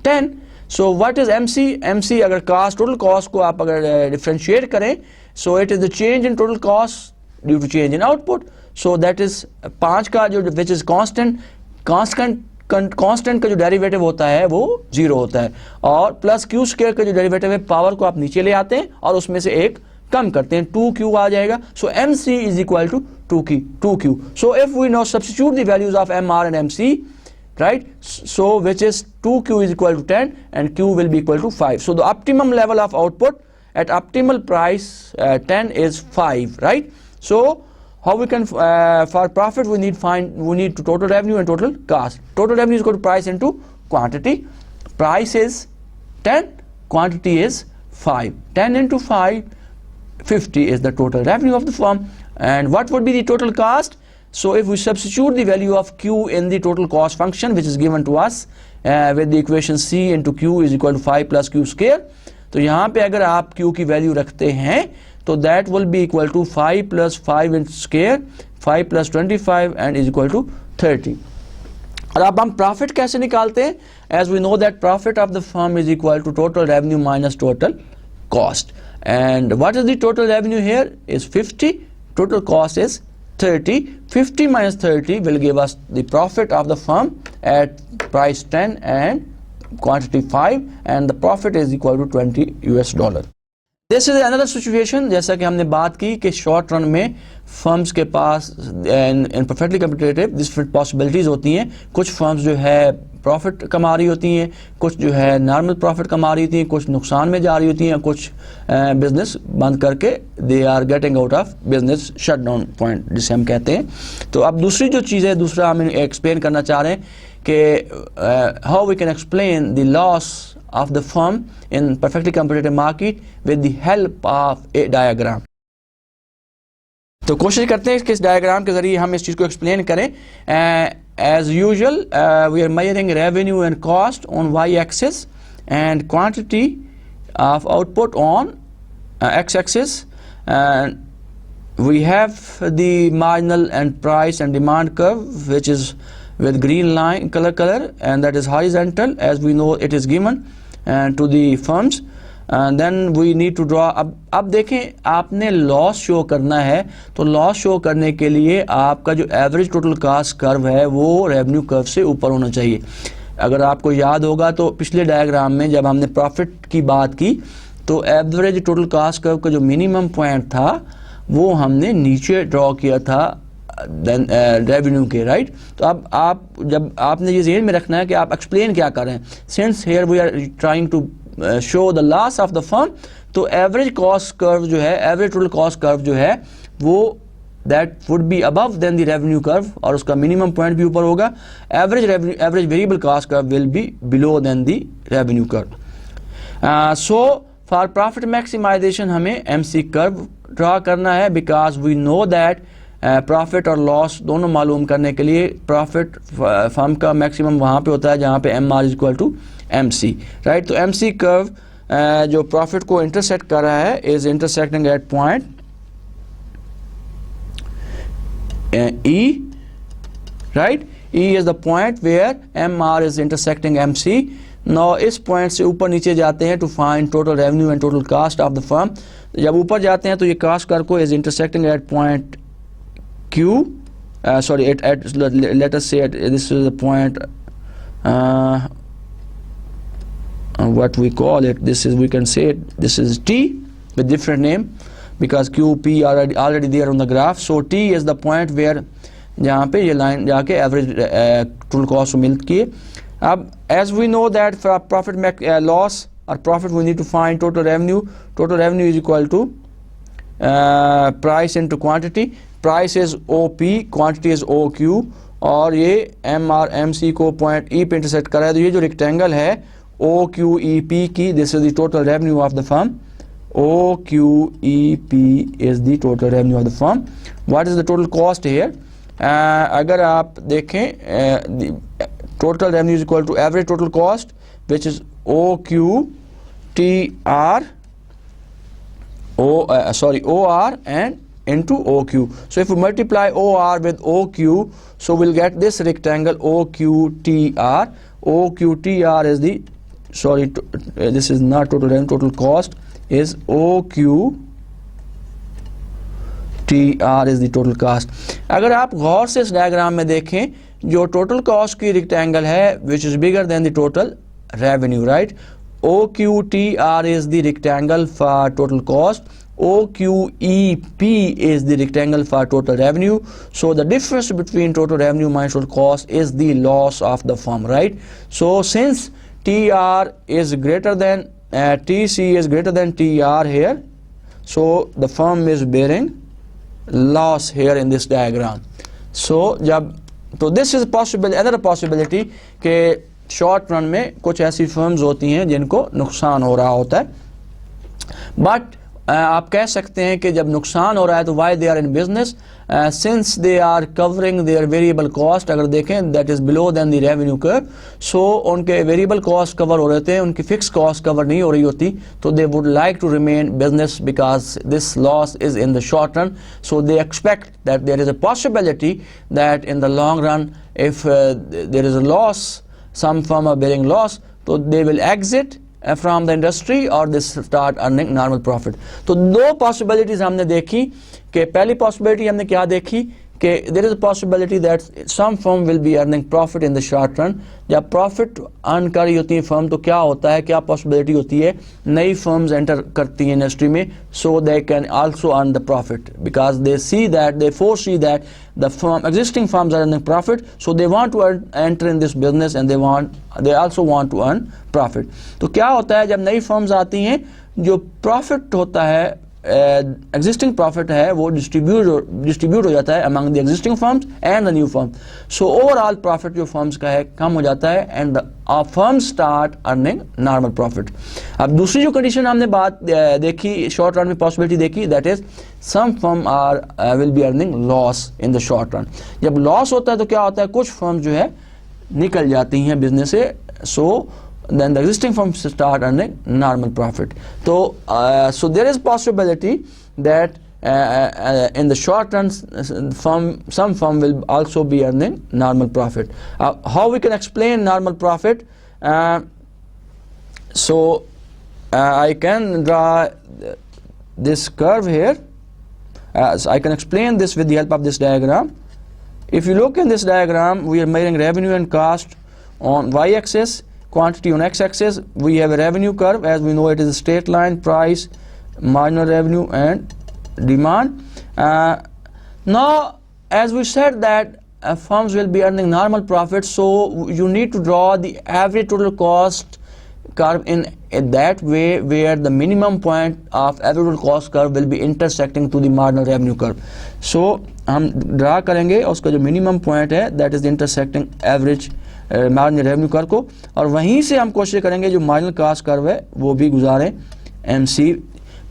10. So what is MC? MC अगर cost, total cost को आप अगर differentiate करें, so it is the change in total cost due to change in output. So that is 5 का जो which is constant का जो derivative होता है वो 0 होता है, और प्लस Q स्क्वायर का जो डेरिवेटिव है पावर को आप नीचे ले आते हैं और उसमें से एक कम करते हैं, 2Q आ जाएगा. So MC is equal to 2Q. So if we now substitute the values of MR and MC, right, so which is 2Q is equal to 10 and Q will be equal to 5. So the optimum level of output at optimal price 10 is 5, right? So how we can for profit we need to total revenue and total cost. Total revenue is equal to price into quantity. Price is 10, quantity is 5. 10 into 5, 50 is the total revenue of the firm. And what would be the total cost? So if we substitute the value of Q in the total cost function which is given to us with the equation C into Q is equal to 5 plus Q square, तो यहाँ पे अगर आप Q की value रखते हैं तो that will be equal to 5 plus 5 in square, 5 plus 25 and is equal to 30. और अब हम प्रॉफिट कैसे निकालते हैं? As we know that profit of the firm is equal to total revenue minus total cost. And what is the total revenue here? Is 50. Total cost is 30. 50 minus 30 will give us the profit of the firm at price 10 and quantity 5, and the profit is equal to $20. This is another situation, जैसा कि हमने बात की कि short run में firms के पास in perfectly competitive different possibilities होती हैं. कुछ फर्म्स जो है प्रॉफिट कमा रही होती हैं, कुछ जो है नॉर्मल प्रॉफिट कमा रही होती हैं, कुछ नुकसान में जा रही होती हैं, कुछ बिजनेस बंद करके they are getting out of business shutdown point जिसे हम कहते हैं. तो अब दूसरी जो चीज़ है, दूसरा हम एक्सप्लेन करना चाह रहे हैं कि how we can explain the loss of the firm in perfectly competitive market with the help of a diagram. तो कोशिश करते हैं कि इस डायग्राम के जरिए हम इस चीज़ को एक्सप्लेन करें. As usual we are measuring revenue and cost on y-axis and quantity of output on x-axis, and we have the marginal and price and demand curve which is with green line color and that is horizontal as we know it is given and to the firms, and then we need to draw. अब देखें आपने loss show करना है तो loss show करने के लिए आपका जो एवरेज टोटल कास्ट कर्व है वो रेवेन्यू कर्व से ऊपर होना चाहिए. अगर आपको याद होगा तो पिछले डायग्राम में जब हमने प्रॉफिट की बात की तो एवरेज टोटल कास्ट कर्व का जो मिनिमम पॉइंट था वो हमने नीचे ड्रॉ किया था रेवेन्यू के, राइट. तो अब आप जब आपने ये ज़हन में रखना है कि आप एक्सप्लेन क्या कर रहे हैं. Since here we are trying to show the loss of the firm, तो एवरेज कॉस्ट कर्व जो है, एवरेज टोटल कॉस्ट कर्व जो है वो that would be above than the revenue curve और उसका मिनिमम पॉइंट भी ऊपर होगा. Average variable cost curve will be below than the revenue curve. So for profit maximisation हमें MC कर्व ड्रा करना है because we know that profit और loss दोनों मालूम करने के लिए प्रॉफिट फर्म का मैक्सिमम वहाँ पे होता है जहाँ पे MR is equal to MC, right. तो MC कर्व जो प्रॉफिट को इंटरसेक्ट कर रहा है is intersecting at point E, right. E is the point where MR is intersecting MC. Now इस पॉइंट से ऊपर नीचे जाते हैं to find total revenue and total cost of the firm. जब ऊपर जाते हैं तो ये कास्ट कर्व को is intersecting at point Q, sorry, let us say this is the point, what we call it, this is, we can say it, this is T with different name because Q, P already there on the graph. So T is the point where जहाँ पे ये line जाके average total cost मिलती है. अब as we know that for profit loss or profit we need to find total revenue. Total revenue is equal to price into quantity. Price is OP, quantity is OQ, और ये MR MC को point E पे intersect कर रहा है. तो ये जो रेक्टेंगल है OQEP की, this is the total revenue of the firm OQEP is the total revenue of the firm. What is the total cost here? अगर आप देखें total revenue is equal to average total cost, which is OQTR OR and into OQ. So if we multiply OR with OQ, so we'll get this rectangle OQTR. OQTR is the, this is not total revenue, total cost is OQTR is the total cost. अगर आप गौर से इस diagram में देखें, जो total cost की rectangle है, which is bigger than the total revenue, right? OQTR is the rectangle for total cost. OQEP is the rectangle for total revenue. So the difference between total revenue minus total cost is the loss of the firm, right? So since TR is greater than TC is greater than TR here, so the firm is bearing loss here in this diagram. So this is possible, another possibility कि short run में कुछ ऐसी firms होती हैं जिनको नुकसान हो रहा होता है, बट आप कह सकते हैं कि जब नुकसान हो रहा है तो why they are in business, since they are covering their variable cost, अगर देखें that is below than the revenue curve, so उनके वेरिएबल कॉस्ट कवर हो रहे थे, उनकी फिक्स कॉस्ट कवर नहीं हो रही होती, तो they would like to remain business because this loss is in the short run. So they expect that there is a possibility that in the long run if there is a loss, some firm are bearing loss, so they will exit from the industry or they start earning normal profit. तो दो possibilities हमने देखी कि पहली possibility हमने क्या देखी कि there is a possibility that some firm will be earning profit in the short run. जब profit earn कर रही होती है firm तो क्या होता है, क्या possibility होती है, नई firms enter करती हैं industry में, so they can also earn the profit because they see that, they foresee that the existing firms are earning profit, so they want to enter in this business and they also want to earn profit. तो क्या होता है जब नई firms आती हैं, जो profit होता है existing profit है वो डिस्ट्रीब्यूट हो जाता है among the existing firms and the new firms. So overall profit जो firms का है कम हो जाता है and the firms start earning normal profit. अब दूसरी जो कंडीशन हमने बात देखी शॉर्ट रन में पॉसिबिलिटी देखी, that is some firm will be earning loss in the short run. जब लॉस होता है तो क्या होता है, कुछ firms जो है निकल जाती हैं बिजनेस से, so then the existing firms start earning normal profit. So there is possibility that in the short run some firm will also be earning normal profit. How we can explain normal profit? So I can draw this curve here. So I can explain this with the help of this diagram. If you look in this diagram, we are measuring revenue and cost on y-axis, quantity on x-axis. We have a revenue curve, as we know it is a straight line, price, marginal revenue and demand. Now as we said that firms will be earning normal profit, so you need to draw the average total cost curve in that way where the minimum point of average total cost curve will be intersecting to the marginal revenue curve. So हम draw करेंगे उसका जो minimum point है that is intersecting average marginal revenue curve को, और वहीं से हम कोशिश करेंगे जो मार्जिनल कॉस्ट कर्व है वो भी गुजारें MC.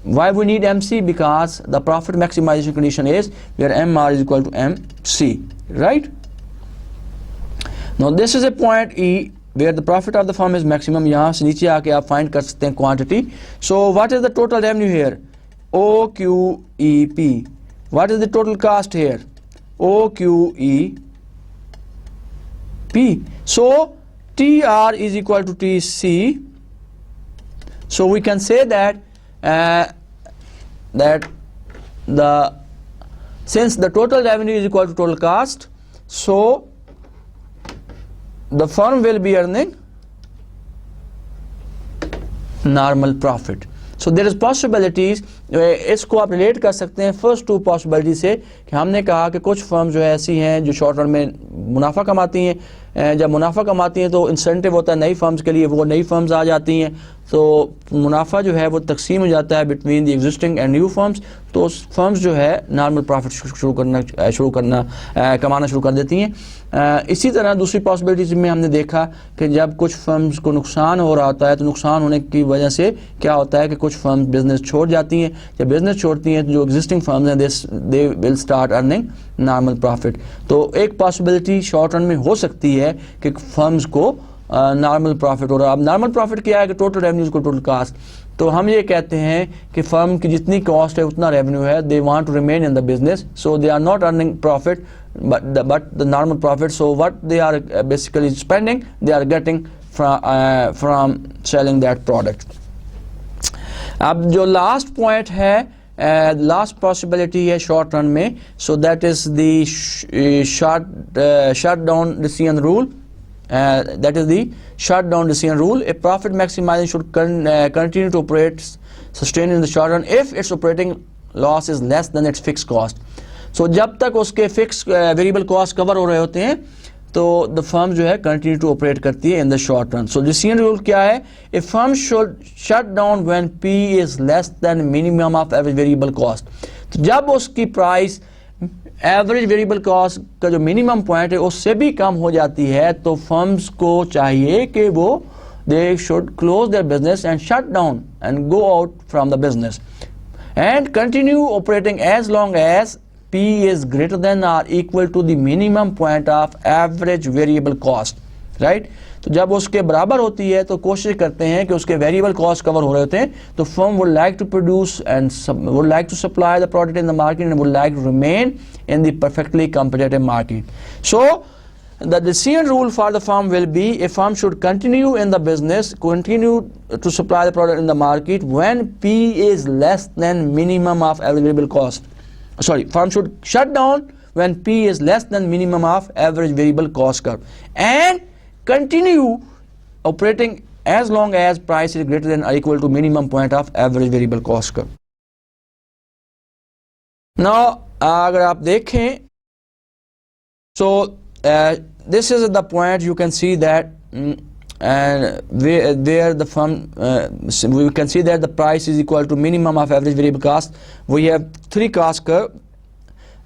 Why we need MC? Because the profit maximization condition is where MR is equal to MC, right? Now this is a point E where the profit of the firm is maximum. यहाँ से नीचे आके आप find कर सकते हैं quantity. So what is the total revenue here? OQEP. What is the total cost here? OQEP. So TR is equal to TC. So we can say that since the total revenue is equal to total cost, so the firm will be earning normal profit. So there is possibilities. इसको आप relate कर सकते हैं first to possibility से कि हमने कहा कि कुछ फर्म जो है ऐसी हैं जो शॉर्ट रन में मुनाफा कमाती हैं, जब मुनाफा कमाती हैं तो इंसेंटिव होता है नई फर्म्स के लिए, वो नई फर्म्स आ जाती हैं, तो मुनाफा जो है वो तकसीम हो जाता है between the existing and new firms, तो फर्म्स जो है नॉर्मल प्रॉफिट कमाना शुरू कर देती हैं। इसी तरह दूसरी पॉसिबिलिटीज में हमने देखा कि जब कुछ फर्म्स को नुकसान हो रहा होता है तो नुकसान होने की वजह से क्या होता है कि कुछ फर्म्स बिजनेस छोड़ जाती हैं। जब बिजनेस छोड़ती हैं तो जो एग्जिस्टिंग फर्म्स हैं they will start earning normal profit. तो एक पॉसिबिलिटी शॉर्ट रन में हो सकती है कि फर्म्स को नॉर्मल प्रॉफिट हो रहा है। अब नॉर्मल प्रॉफिट क्या है कि टोटल रेवेन्यूज को टोटल कास्ट, तो हम ये कहते हैं कि फर्म की जितनी कॉस्ट है उतना रेवेन्यू है, they want to remain in the business, so they are not earning profit but the normal profit, so what they are basically spending they are getting from selling that product. अब जो last point है, last possibility है short run में, so that is the shutdown decision rule. That is the shutdown decision rule. A profit maximization should continue to operate sustain in the short run if its operating loss is less than its fixed cost. So जब तक उसके fix variable cost cover हो रहे होते हैं तो the firm जो है कंटिन्यू टू ऑपरेट करती है in the short run. So decision rule क्या है? A firm should shut down when P is less than minimum of average variable cost. तो जब उसकी प्राइस एवरेज वेरिएबल कॉस्ट का जो मिनिमम पॉइंट है उससे भी कम हो जाती है तो फर्म्स को चाहिए कि वो they should close their business and shut down and go out from the business and continue operating as long as P is greater than or equal to the minimum point of average variable cost, right? तो जब उसके बराबर होती है तो कोशिश करते हैं कि उसके वेरिएबल कॉस्ट कवर हो रहे होते हैं, तो firm would like to produce and would like to supply the product in the market and would like to remain in the perfectly competitive market. So the decision rule for the firm will be a firm should continue in the business, continue to supply the product in the market when P is less than minimum of average variable cost. Sorry, firm should shut down when P is less than minimum of average variable cost curve and continue operating as long as price is greater than or equal to minimum point of average variable cost curve. Now अगर आप देखें, so this is the point you can see that and where the firm we can see that the price is equal to minimum of average variable cost. We have three cost curve,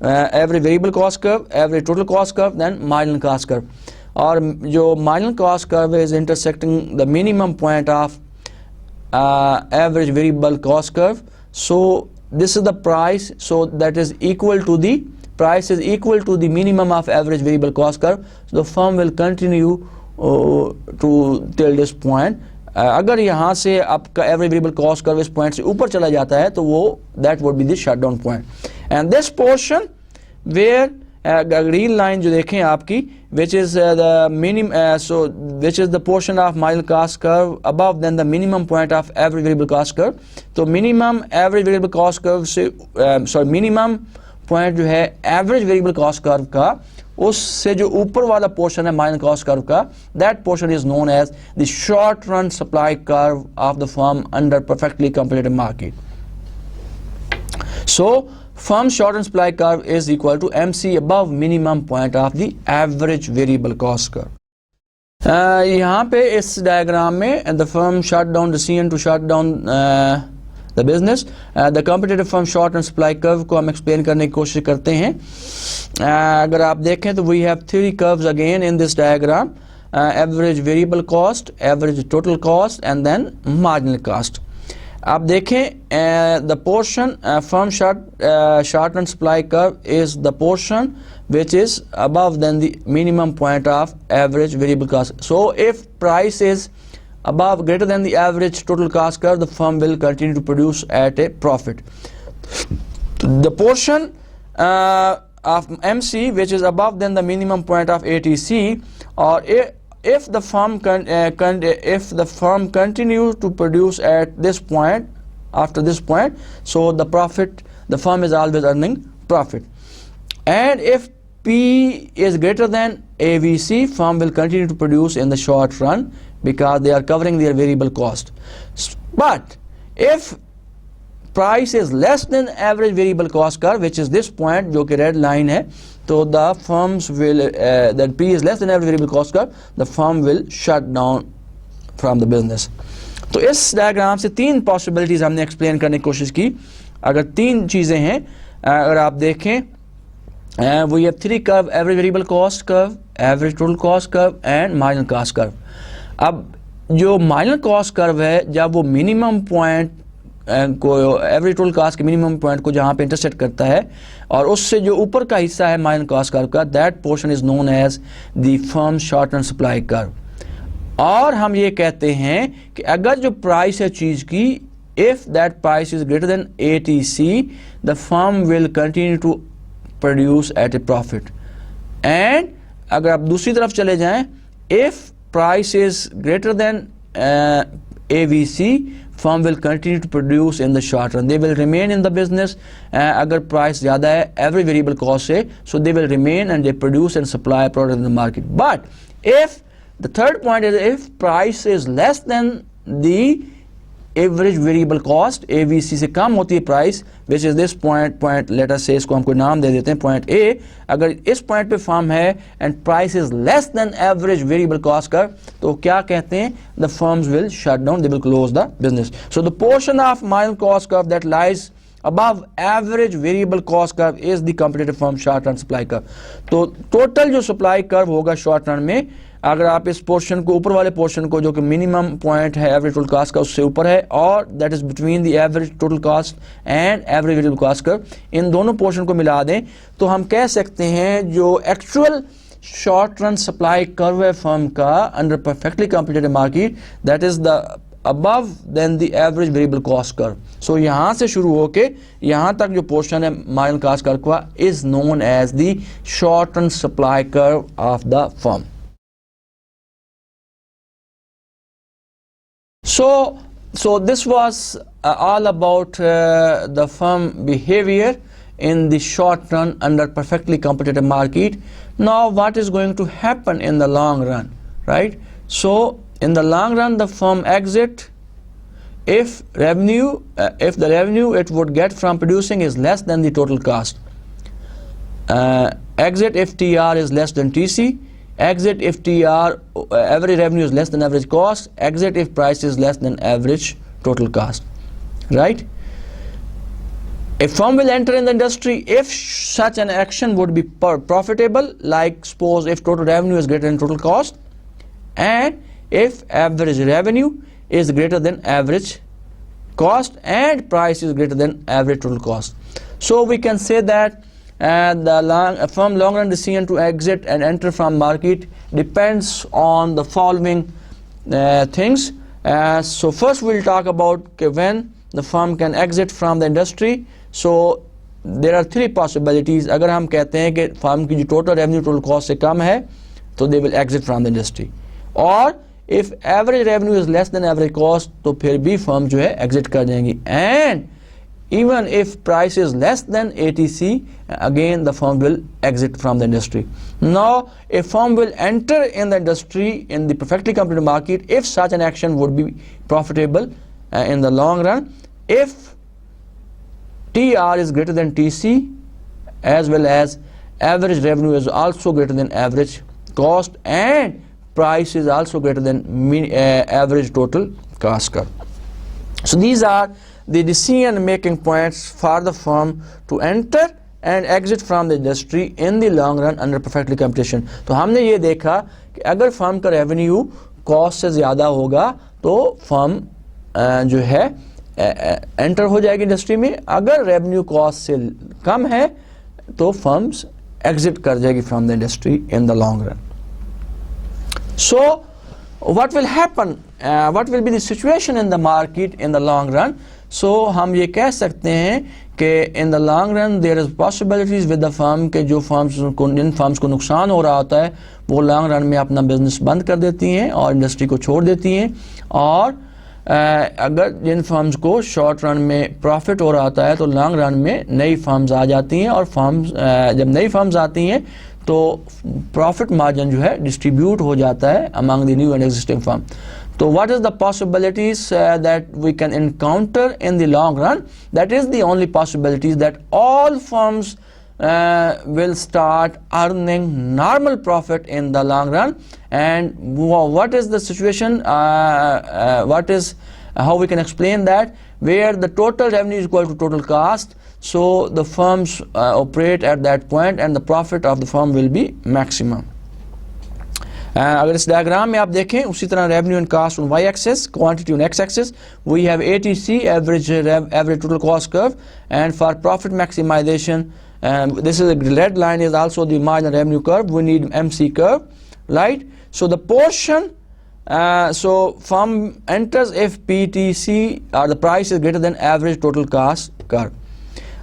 average variable cost curve, average total cost curve, then marginal cost curve. और जो marginal cost curve is intersecting the minimum point of average variable cost curve. So this is the price, so that is equal to the price is equal to the minimum of average variable cost curve. So the firm will continue to till this point. अगर यहाँ से आपका average variable cost curve इस point से ऊपर चला जाता है तो वो that would be the shut down point and this portion where green line जो देखें आपकी which is the minimum so which is the portion of marginal cost curve above than the minimum point of average variable cost curve. तो minimum average variable cost curve से minimum point जो है average variable cost curve का उससे जो ऊपर वाला portion है मार्जिनल कॉस्ट कर्व का, that portion is known as the short run supply curve of the firm under perfectly competitive market. So firm short run supply curve is equal to MC above minimum point of the average variable cost curve. यहाँ पे इस diagram में the firm shut down decision to shut down the business, the competitive firm short run supply curve को हम explain करने की कोशिश करते हैं. अगर आप देखें तो we have three curves again in this diagram, average variable cost, average total cost and then marginal cost. आप देखें the portion firm short run supply curve is the portion which is above than the minimum point of average variable cost. So if price is above greater than the average total cost curve, the firm will continue to produce at a profit. The portion of MC which is above than the minimum point of ATC, or if the firm continue to produce at this point, after this point, so the firm is always earning profit. And if P is greater than AVC, firm will continue to produce in the short run because they are covering their variable cost. But if price is less than average variable cost curve, which is this point जो कि red line है, तो the firms will that P is less than average variable cost curve, the firm will shut down from the business. तो इस diagram से तीन possibilities हमने explain करने की कोशिश की. अगर तीन चीज़ें हैं, अगर आप देखें, we have three curve: average variable cost curve, average total cost curve and marginal cost curve. अब जो marginal cost curve है, जब वो मिनिमम पॉइंट को, एवरेज टोटल कास्ट के मिनिमम पॉइंट को जहाँ पे इंटरसेक्ट करता है और उससे जो ऊपर का हिस्सा है मार्जिनल कॉस्ट कर्व का, that portion is known as the firm short term supply curve. और हम ये कहते हैं कि अगर जो प्राइस है चीज़ की, if that price is greater than ATC, the firm will continue to produce at a profit. And अगर आप दूसरी तरफ चले जाएं, if price is greater than AVC, firm will continue to produce in the short run. They will remain in the business. अगर price ज़्यादा है average variable cost से, so they will remain and they produce and supply product in the market. But if the third point is if price is less than the average variable cost, AVC से कम होती है price, which is this point let us say, इसको हम कोई नाम दे देते हैं point A. अगर इस point पे firm है and price is less than average variable cost curve, तो क्या कहते हैं, the firms will shut down, they will close the business. So the portion of marginal cost curve that lies above average variable cost curve is the competitive firm short run supply curve. तो total जो supply curve होगा short run में, अगर आप इस portion को, ऊपर वाले पोर्शन को जो कि मिनिमम पॉइंट है एवरेज टोटल कास्ट का उससे ऊपर है, और that is between the average total cost and average variable cost curve, इन दोनों पोर्शन को मिला दें तो हम कह सकते हैं जो actual short run supply curve है फर्म का under perfectly competitive market, that is the above than the average variable cost curve. So यहाँ से शुरू होके यहाँ तक जो पोर्शन है मार्जिनल कॉस्ट कर्व का is known as the short run supply curve of the firm. So this was all about the firm behavior in the short run under perfectly competitive market. Now what is going to happen in the long run, right? So in the long run the firm exit if the revenue it would get from producing is less than the total cost. Exit if TR is less than TC. Exit if TR average revenue is less than average cost. Exit if price is less than average total cost, right? A firm will enter in the industry if such an action would be profitable, like suppose if total revenue is greater than total cost and if average revenue is greater than average cost and price is greater than average total cost. So we can say that the firm long run decision to exit and enter from market depends on the following things. So first we'll talk about when the firm can exit from the industry. So there are three possibilities. अगर हम कहते हैं कि firm की जो total revenue total cost से कम है तो they will exit from the industry, और if average revenue is less than average cost तो फिर भी firm जो है exit कर जाएंगी, and even if price is less than ATC again the firm will exit from the industry. Now a firm will enter in the industry in the perfectly competitive market if such an action would be profitable in the long run, if TR is greater than TC as well as average revenue is also greater than average cost and price is also greater than average total cost curve. So these are the decision making points for the firm to enter and exit from the industry in the long run under perfectly competition. तो हमने ये देखा कि अगर firm का revenue cost से ज़्यादा होगा तो फर्म जो है एंटर हो जाएगी इंडस्ट्री में, अगर रेवेन्यू कॉस्ट से कम है तो फर्म्स एग्जिट कर जाएगी from the industry in the long run. So what will happen, what will be the situation in the market in the long run? So हम ये कह सकते हैं कि in the long run there is possibilities with the firm के जो firms को, जिन firms को नुकसान हो रहा होता है वो लॉन्ग रन में अपना बिजनेस बंद कर देती हैं और इंडस्ट्री को छोड़ देती हैं, और अगर जिन फर्म्स को शॉर्ट रन में प्रॉफिट हो रहा होता है तो लॉन्ग रन में नई फर्म्स आ जाती हैं, और फर्म्स जब नई फर्म्स आती हैं तो प्रॉफिट मार्जिन जो है डिस्ट्रीब्यूट हो जाता है among the new and existing firm. तो what is the possibilities that we can encounter in the long run? That is the only possibilities that all firms will start earning normal profit in the long run. And what is the situation, how we can explain that, where the total revenue is equal to total cost, so the firms operate at that point and the profit of the firm will be maximum. अगर इस diagram में आप देखें उसी तरह revenue and cost on y axis, quantity on x axis, we have ATC, average total cost curve, and for profit maximization this is the red line is also the marginal revenue curve. We need MC curve, right? So the portion, so firm enters if PTC or the price is greater than average total cost curve.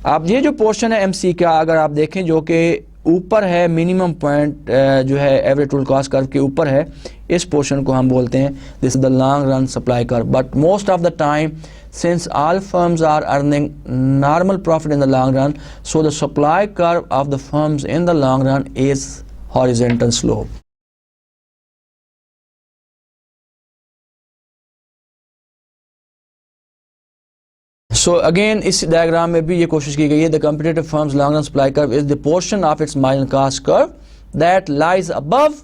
अब ये जो portion है MC का अगर आप देखें जो कि ऊपर है, मिनिमम पॉइंट जो है एवरेज टोटल कॉस्ट कर्व के ऊपर है, इस पोर्शन को हम बोलते हैं this is the long run supply curve. But most of the time since all firms are earning normal profit in the long run, so the supply curve of the firms in the long run is horizontal slope. So again इस diagram में भी ये कोशिश की गई है, the competitive firms long run supply curve is the portion of its marginal cost curve that lies above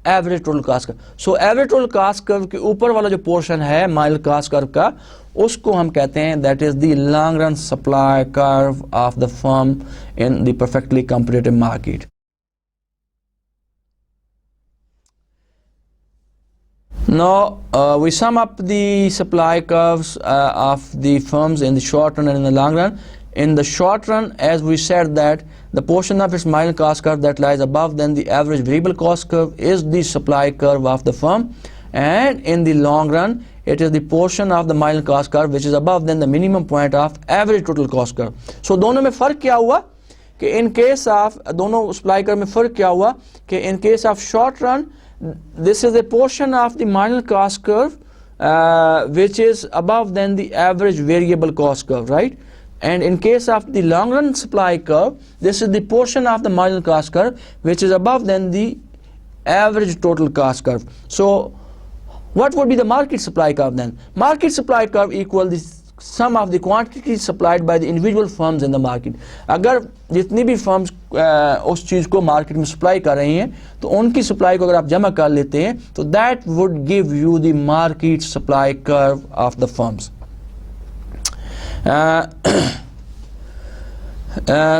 average total cost curve. So average total cost curve के ऊपर वाला जो पोर्शन है माइनर कास्ट कर्व का, उसको हम कहते हैं that is the long run supply curve of the firm in the perfectly competitive market. Now we sum up the supply curves of the firms in the short run and in the long run. In the short run, as we said, that the portion of its marginal cost curve that lies above than the average variable cost curve is the supply curve of the firm, and in the long run it is the portion of the marginal cost curve which is above than the minimum point of average total cost curve. So दोनों में फ़र्क क्या हुआ कि in case of दोनों supply curve में फ़र्क क्या हुआ कि in case of short run this is a portion of the marginal cost curve which is above than the average variable cost curve, right? And in case of the long run supply curve, this is the portion of the marginal cost curve which is above than the average total cost curve. So what would be the market supply curve then? Market supply curve equal the sum of the quantities supplied by the individual firms in the market. अगर जितनी भी firms उस चीज़ को market में supply कर रही हैं तो उनकी supply को अगर आप जमा कर लेते हैं तो that would give you the market supply curve of the firms.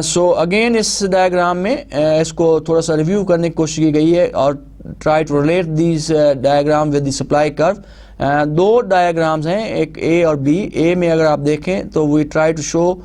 So again इस डायग्राम में इसको थोड़ा सा रिव्यू करने की कोशिश की गई है और try to relate these diagram with the supply curve. दो डायग्राम्स हैं, एक A और B. A में अगर आप देखें तो we try to show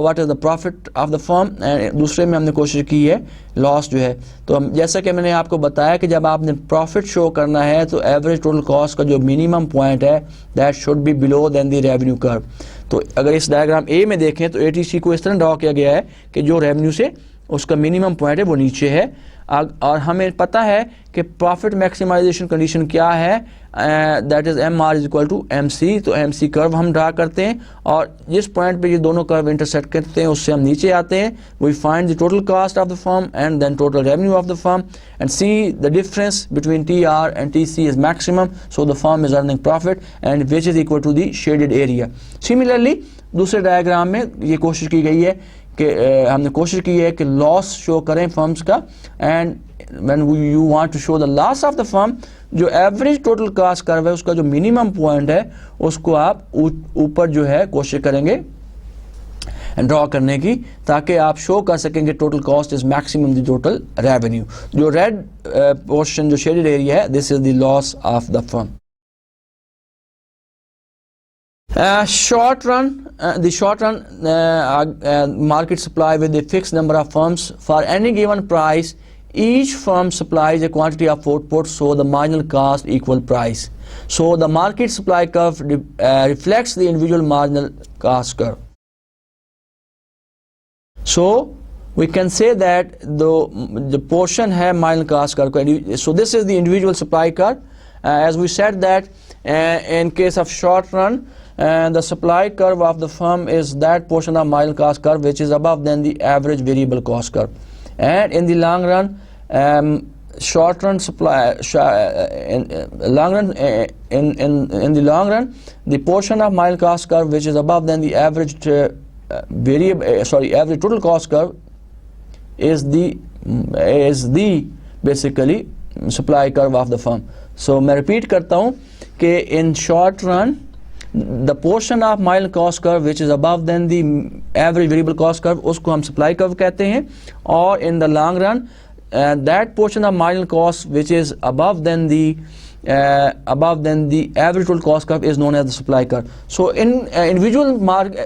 what is the profit of the firm, and दूसरे में हमने कोशिश की है लॉस जो है. तो जैसा कि मैंने आपको बताया कि जब आपने प्रॉफिट शो करना है तो एवरेज टोटल कॉस्ट का जो मिनिमम पॉइंट है that should be below than the revenue curve. तो अगर इस डायग्राम A में देखें तो ATC को इस तरह ड्रॉ किया गया है कि जो रेवेन्यू से उसका मिनिमम पॉइंट है वो नीचे है, और हमें पता है कि प्रॉफिट मैक्सिमाइजेशन कंडीशन क्या है, that is MR is equal to MC. तो MC कर्व हम ड्रा करते हैं और जिस पॉइंट पे ये दोनों कर्व इंटरसेक्ट करते हैं उससे हम नीचे आते हैं. We find the total cost of the firm and then total revenue of the firm and see the difference between TR and TC is maximum, so the firm is earning profit and which is equal to the shaded area. Similarly दूसरे diagram में ये कोशिश की गई है कि हमने कोशिश की है कि लॉस शो करें फर्म्स का, and when you want to show the loss of the firm, जो एवरेज टोटल कॉस्ट कर्व है उसका जो मिनिमम पॉइंट है उसको आप ऊपर जो है कोशिश करेंगे ड्रॉ करने की, ताकि आप शो कर सकेंगे total cost is maximum the total revenue. जो रेड पोर्शन जो शेडेड एरिया है this is the loss of the firm. Short run, the short run market supply with a fixed number of firms for any given price. Each firm supplies a quantity of output, so the marginal cost equal price. So the market supply curve reflects the individual marginal cost curve. So we can say that the portion है marginal cost curve. So this is the individual supply curve. As we said that in case of short run, and the supply curve of the firm is that portion of marginal cost curve which is above than the average variable cost curve. And in the long run, short run supply in long run in the long run, the portion of marginal cost curve which is above than the average average total cost curve is the basically supply curve of the firm. So मैं repeat करता हूँ कि in short run the portion of marginal cost curve which is above than the average variable cost curve उसको हम supply curve कहते हैं, और in the long run that portion of marginal cost which is above than the average total cost curve is known as the supply curve. So in individual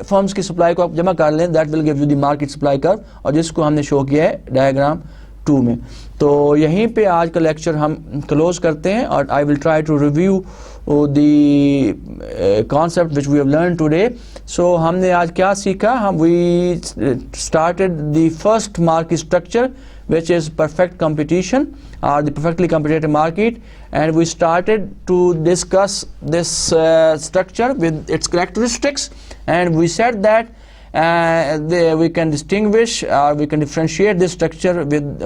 firms की supply को आप जमा कर लें, that will give you the market supply curve, और जिसको हमने show किया है डायग्राम 2 में. तो यहीं पे आज का लेक्चर हम क्लोज करते हैं, और I will try to review the concept which we have learn today. So हमने आज क्या सीखा? We started the first market structure which is perfect competition or the perfectly competitive market, and we started to discuss this structure with its characteristics, and we said that we can distinguish or we can differentiate this structure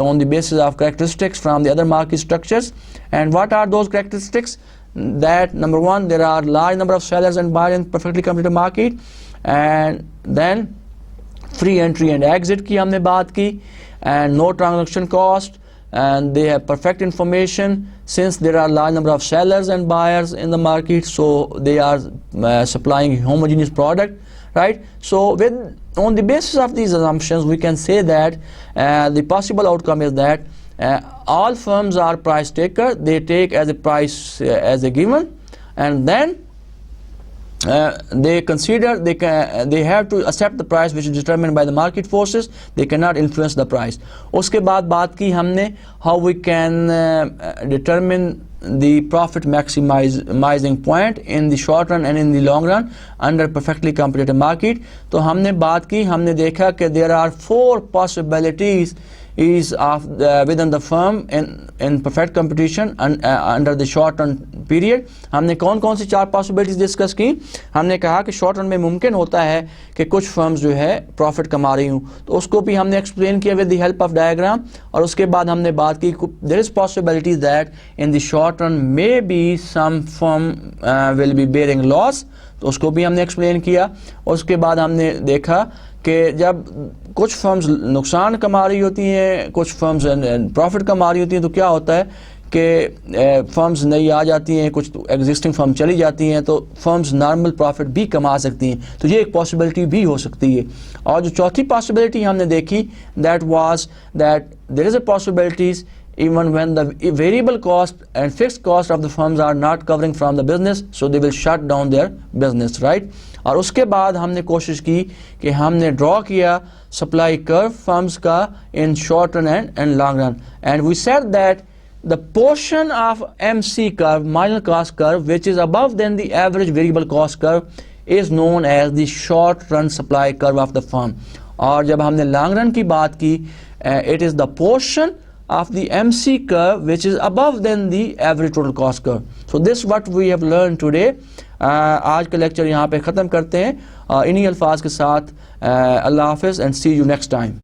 on the basis of characteristics from the other market structures. And what are those characteristics? That number one, there are large number of sellers and buyers in perfectly competitive market, and then free entry and exit की हमने बात की, and no transaction cost, and they have perfect information since there are large number of sellers and buyers in the market, so they are supplying homogeneous product, right? So on the basis of these assumptions we can say that the possible outcome is that all firms are price taker. They take as a price as a given, and then they consider they have to accept the price which is determined by the market forces. They cannot influence the price. उसके बाद बात की हमने how we can determine the profit maximizing point in the short run and in the long run under perfectly competitive market. तो हमने बात की, हमने देखा कि there are 4 possibilities is of within the firm in perfect competition and under the short run period. हमने कौन सी 4 possibilities discuss की? हमने कहा कि शॉर्ट रन में मुमकिन होता है कि कुछ फर्म्स जो है प्रॉफिट कमा रही हूँ, तो उसको भी हमने एक्सप्लेन किया with the help of diagram. और उसके बाद हमने बात की there is possibility that in the short run may be some firm will be bearing loss, तो उसको भी हमने एक्सप्लेन किया. उसके बाद हमने देखा कि जब कुछ फर्म्स नुकसान कमा रही होती हैं, कुछ फर्म्स प्रॉफिट कमा रही होती हैं, तो क्या होता है कि फर्म्स नई आ जाती हैं, कुछ एग्जिस्टिंग फर्म चली जाती हैं, तो फर्म्स नॉर्मल प्रॉफिट भी कमा सकती हैं. तो ये एक पॉसिबिलिटी भी हो सकती है. और जो चौथी पॉसिबिलिटी हमने देखी that was that there is a possibilities even when the variable cost and fixed cost of the firms are not covering from the business, so they will shut down their business, right? और उसके बाद हमने कोशिश की कि हमने draw किया supply curve firms का in short run and long run, and we said that the portion of MC curve, marginal cost curve, which is above than the average variable cost curve is known as the short run supply curve of the firm. और जब हमने long run की बात की, it is the portion of the MC curve which is above than the average total cost curve. So this what we have learned today. आज का lecture यहाँ पे ख़त्म करते हैं इन्हीं अल्फाज के साथ. अल्लाह हाफ़िज़ and see you next time.